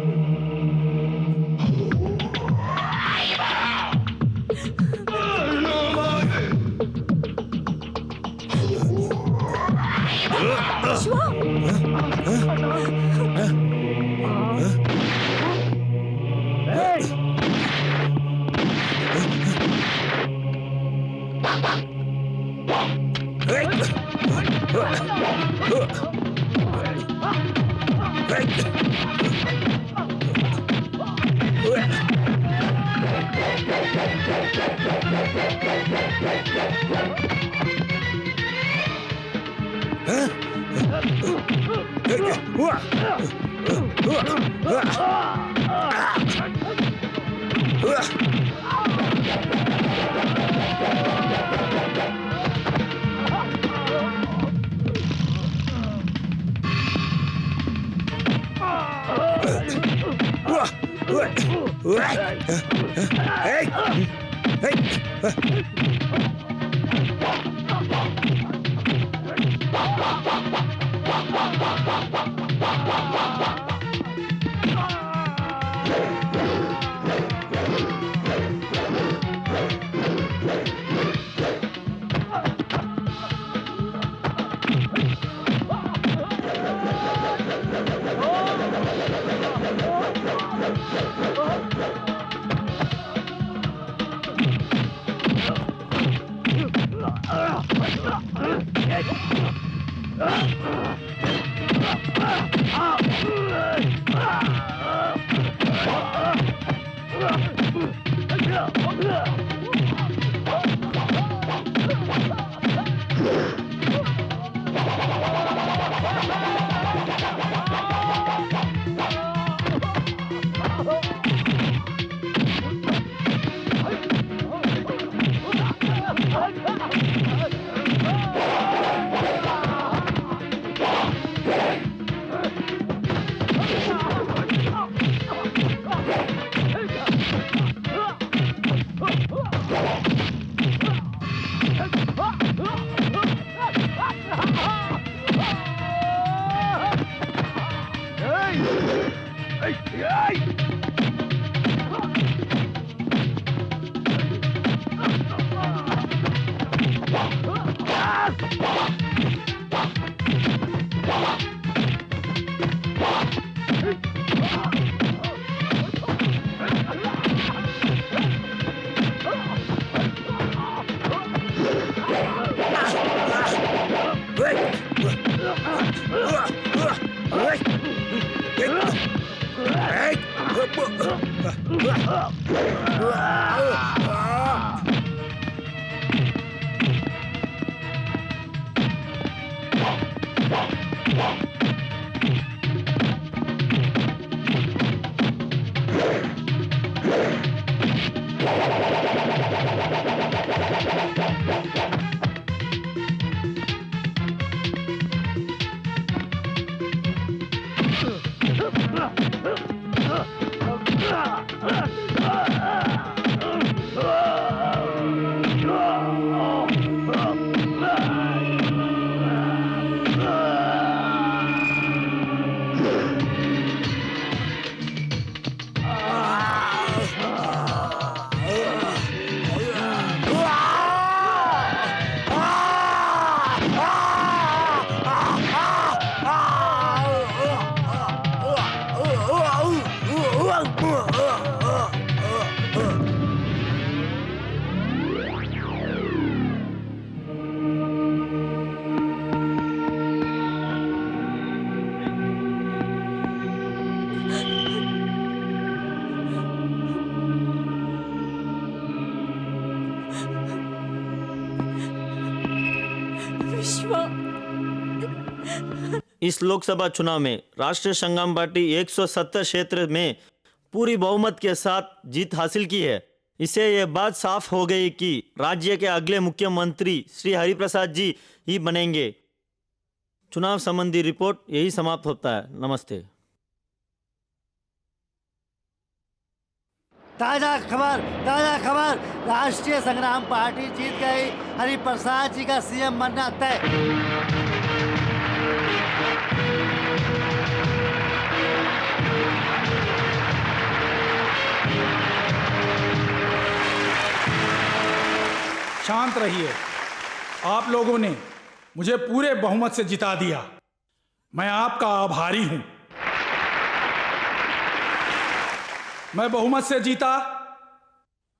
विश्वा। इस लोकसभा चुनाव में राष्ट्रीय संग्राम पार्टी 170 क्षेत्र में पूरी बहुमत के साथ जीत हासिल की है। इससे यह बात साफ हो गई कि राज्य के अगले मुख्यमंत्री श्री हरिप्रसाद जी ही बनेंगे। चुनाव संबंधी रिपोर्ट यही समाप्त होता है। नमस्ते। ताजा खबर, राष्ट्रीय संग्राम पार्टी जीत गई, हरिप्रसाद जी का सीएम बनना तय। शांत रहिए। आप लोगों ने मुझे पूरे बहुमत से जिता दिया। मैं आपका आभारी हूं। मैं बहुमत से जीता,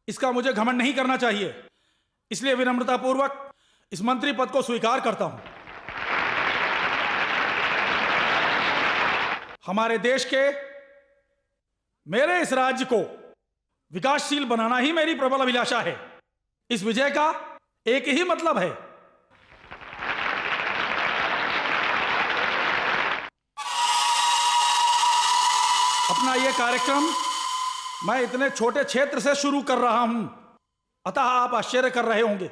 इसका मुझे घमंड नहीं करना चाहिए, इसलिए विनम्रतापूर्वक इस मंत्री पद को स्वीकार करता हूं। हमारे देश के, मेरे इस राज्य को विकासशील बनाना ही मेरी प्रबल अभिलाषा है। इस विजय का एक ही मतलब है, अपना यह कार्यक्रम मैं इतने छोटे क्षेत्र से शुरू कर रहा हूं, अतः आप आश्चर्य कर रहे होंगे।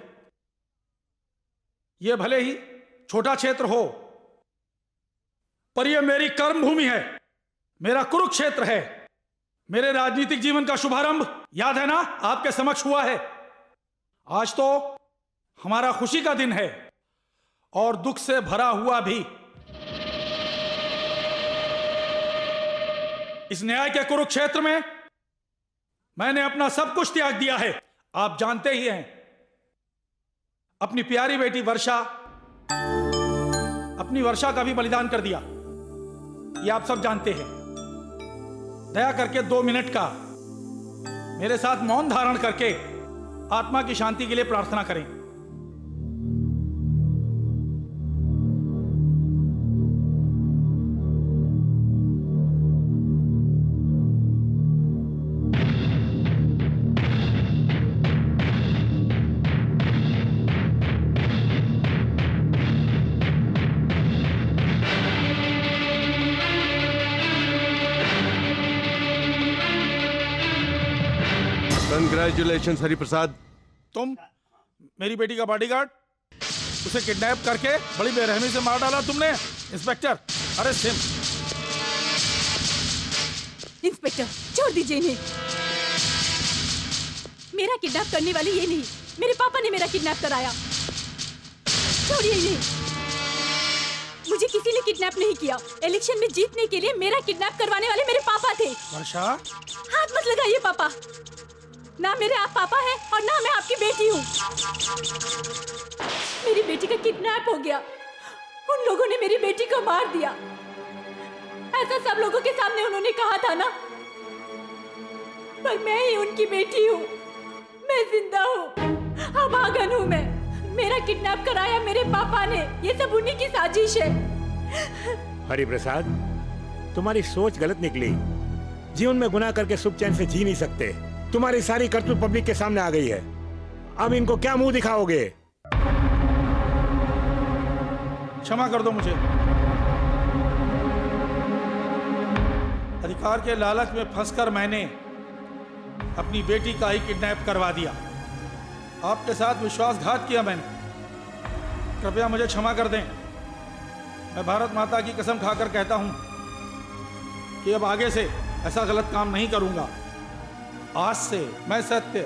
यह भले ही छोटा क्षेत्र हो, पर यह मेरी कर्मभूमि है, मेरा कुरुक्षेत्र है। मेरे राजनीतिक जीवन का शुभारंभ, याद है ना, आपके समक्ष हुआ है। आज तो हमारा खुशी का दिन है और दुख से भरा हुआ भी। इस न्याय के कुरुक्षेत्र में मैंने अपना सब कुछ त्याग दिया है। आप जानते ही हैं, अपनी प्यारी बेटी वर्षा, अपनी वर्षा का भी बलिदान कर दिया, ये आप सब जानते हैं। दया करके 2 मिनट का मेरे साथ मौन धारण करके आत्मा की शांति के लिए प्रार्थना करें। कंग्रेचुलेशन हरिप्रसाद। तुम मेरी बेटी का बॉडीगार्ड, उसे किडनैप करके बड़ी बेरहमी से मार डाला तुमने। इंस्पेक्टर, अरे सिम। इंस्पेक्टर, छोड़ दीजिए इन्हें। मेरा किडनैप करने वाली ये नहीं, मेरे पापा ने मेरा किडनैप कराया। छोड़िए इन्हें। मुझे किसी ने किडनैप नहीं किया। इलेक्शन में जीतने के लिए मेरा किडनैप करवाने वाले मेरे पापा थे। वर्षा, हाथ मत लगाइए पापा। ना मेरे आप पापा हैं और ना मैं आपकी बेटी हूँ। मेरी बेटी का किडनैप हो गया। उन लोगों ने मेरी बेटी को मार दिया। ऐसा सब लोगों के सामने उन्होंने कहा था ना, पर मैं ही उनकी बेटी हूँ। मैं जिंदा हूँ, अभागन हूँ मैं। मेरा किडनैप कराया मेरे पापा ने। ये सब उन्हीं की साजिश है। हरिप्रसाद, तुम्हारी सोच गलत निकली। जीवन में गुनाह करके सुख चैन से जी नहीं सकते। तुम्हारी सारी करतूत पब्लिक के सामने आ गई है। अब इनको क्या मुंह दिखाओगे? क्षमा कर दो मुझे। अधिकार के लालच में फंसकर मैंने अपनी बेटी का ही किडनैप करवा दिया। आपके साथ विश्वासघात किया मैंने। कृपया मुझे क्षमा कर दें। मैं भारत माता की कसम खाकर कहता हूं कि अब आगे से ऐसा गलत काम नहीं करूंगा। आज से मैं सत्य,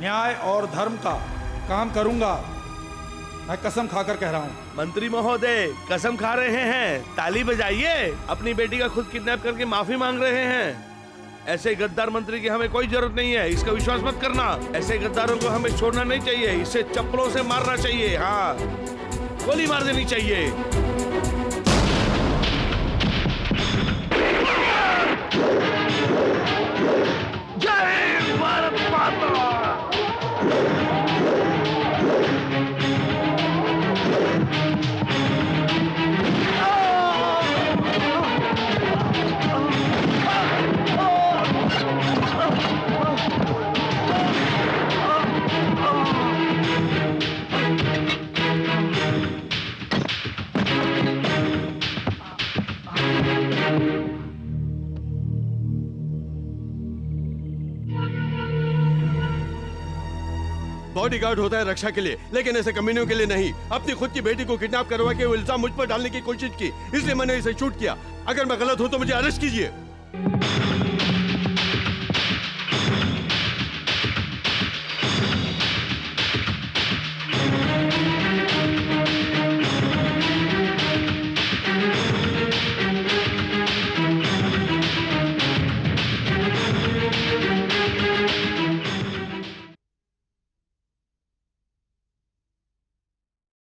न्याय और धर्म का काम करूंगा। मैं कसम खाकर कह रहा हूं। मंत्री महोदय कसम खा रहे हैं, ताली बजाइए। अपनी बेटी का खुद किडनैप करके माफी मांग रहे हैं। ऐसे गद्दार मंत्री की हमें कोई जरूरत नहीं है, इसका विश्वास मत करना। ऐसे गद्दारों को हमें छोड़ना नहीं चाहिए, इसे चप्पलों से मारना चाहिए। हाँ, गोली मार देनी चाहिए। जय भारत माता। बॉडीगार्ड होता है रक्षा के लिए, लेकिन ऐसे कमीनों के लिए नहीं। अपनी खुद की बेटी को किडनैप करवा के वो इल्जाम मुझ पर डालने की कोशिश की, इसलिए मैंने इसे शूट किया। अगर मैं गलत हूं तो मुझे अरेस्ट कीजिए।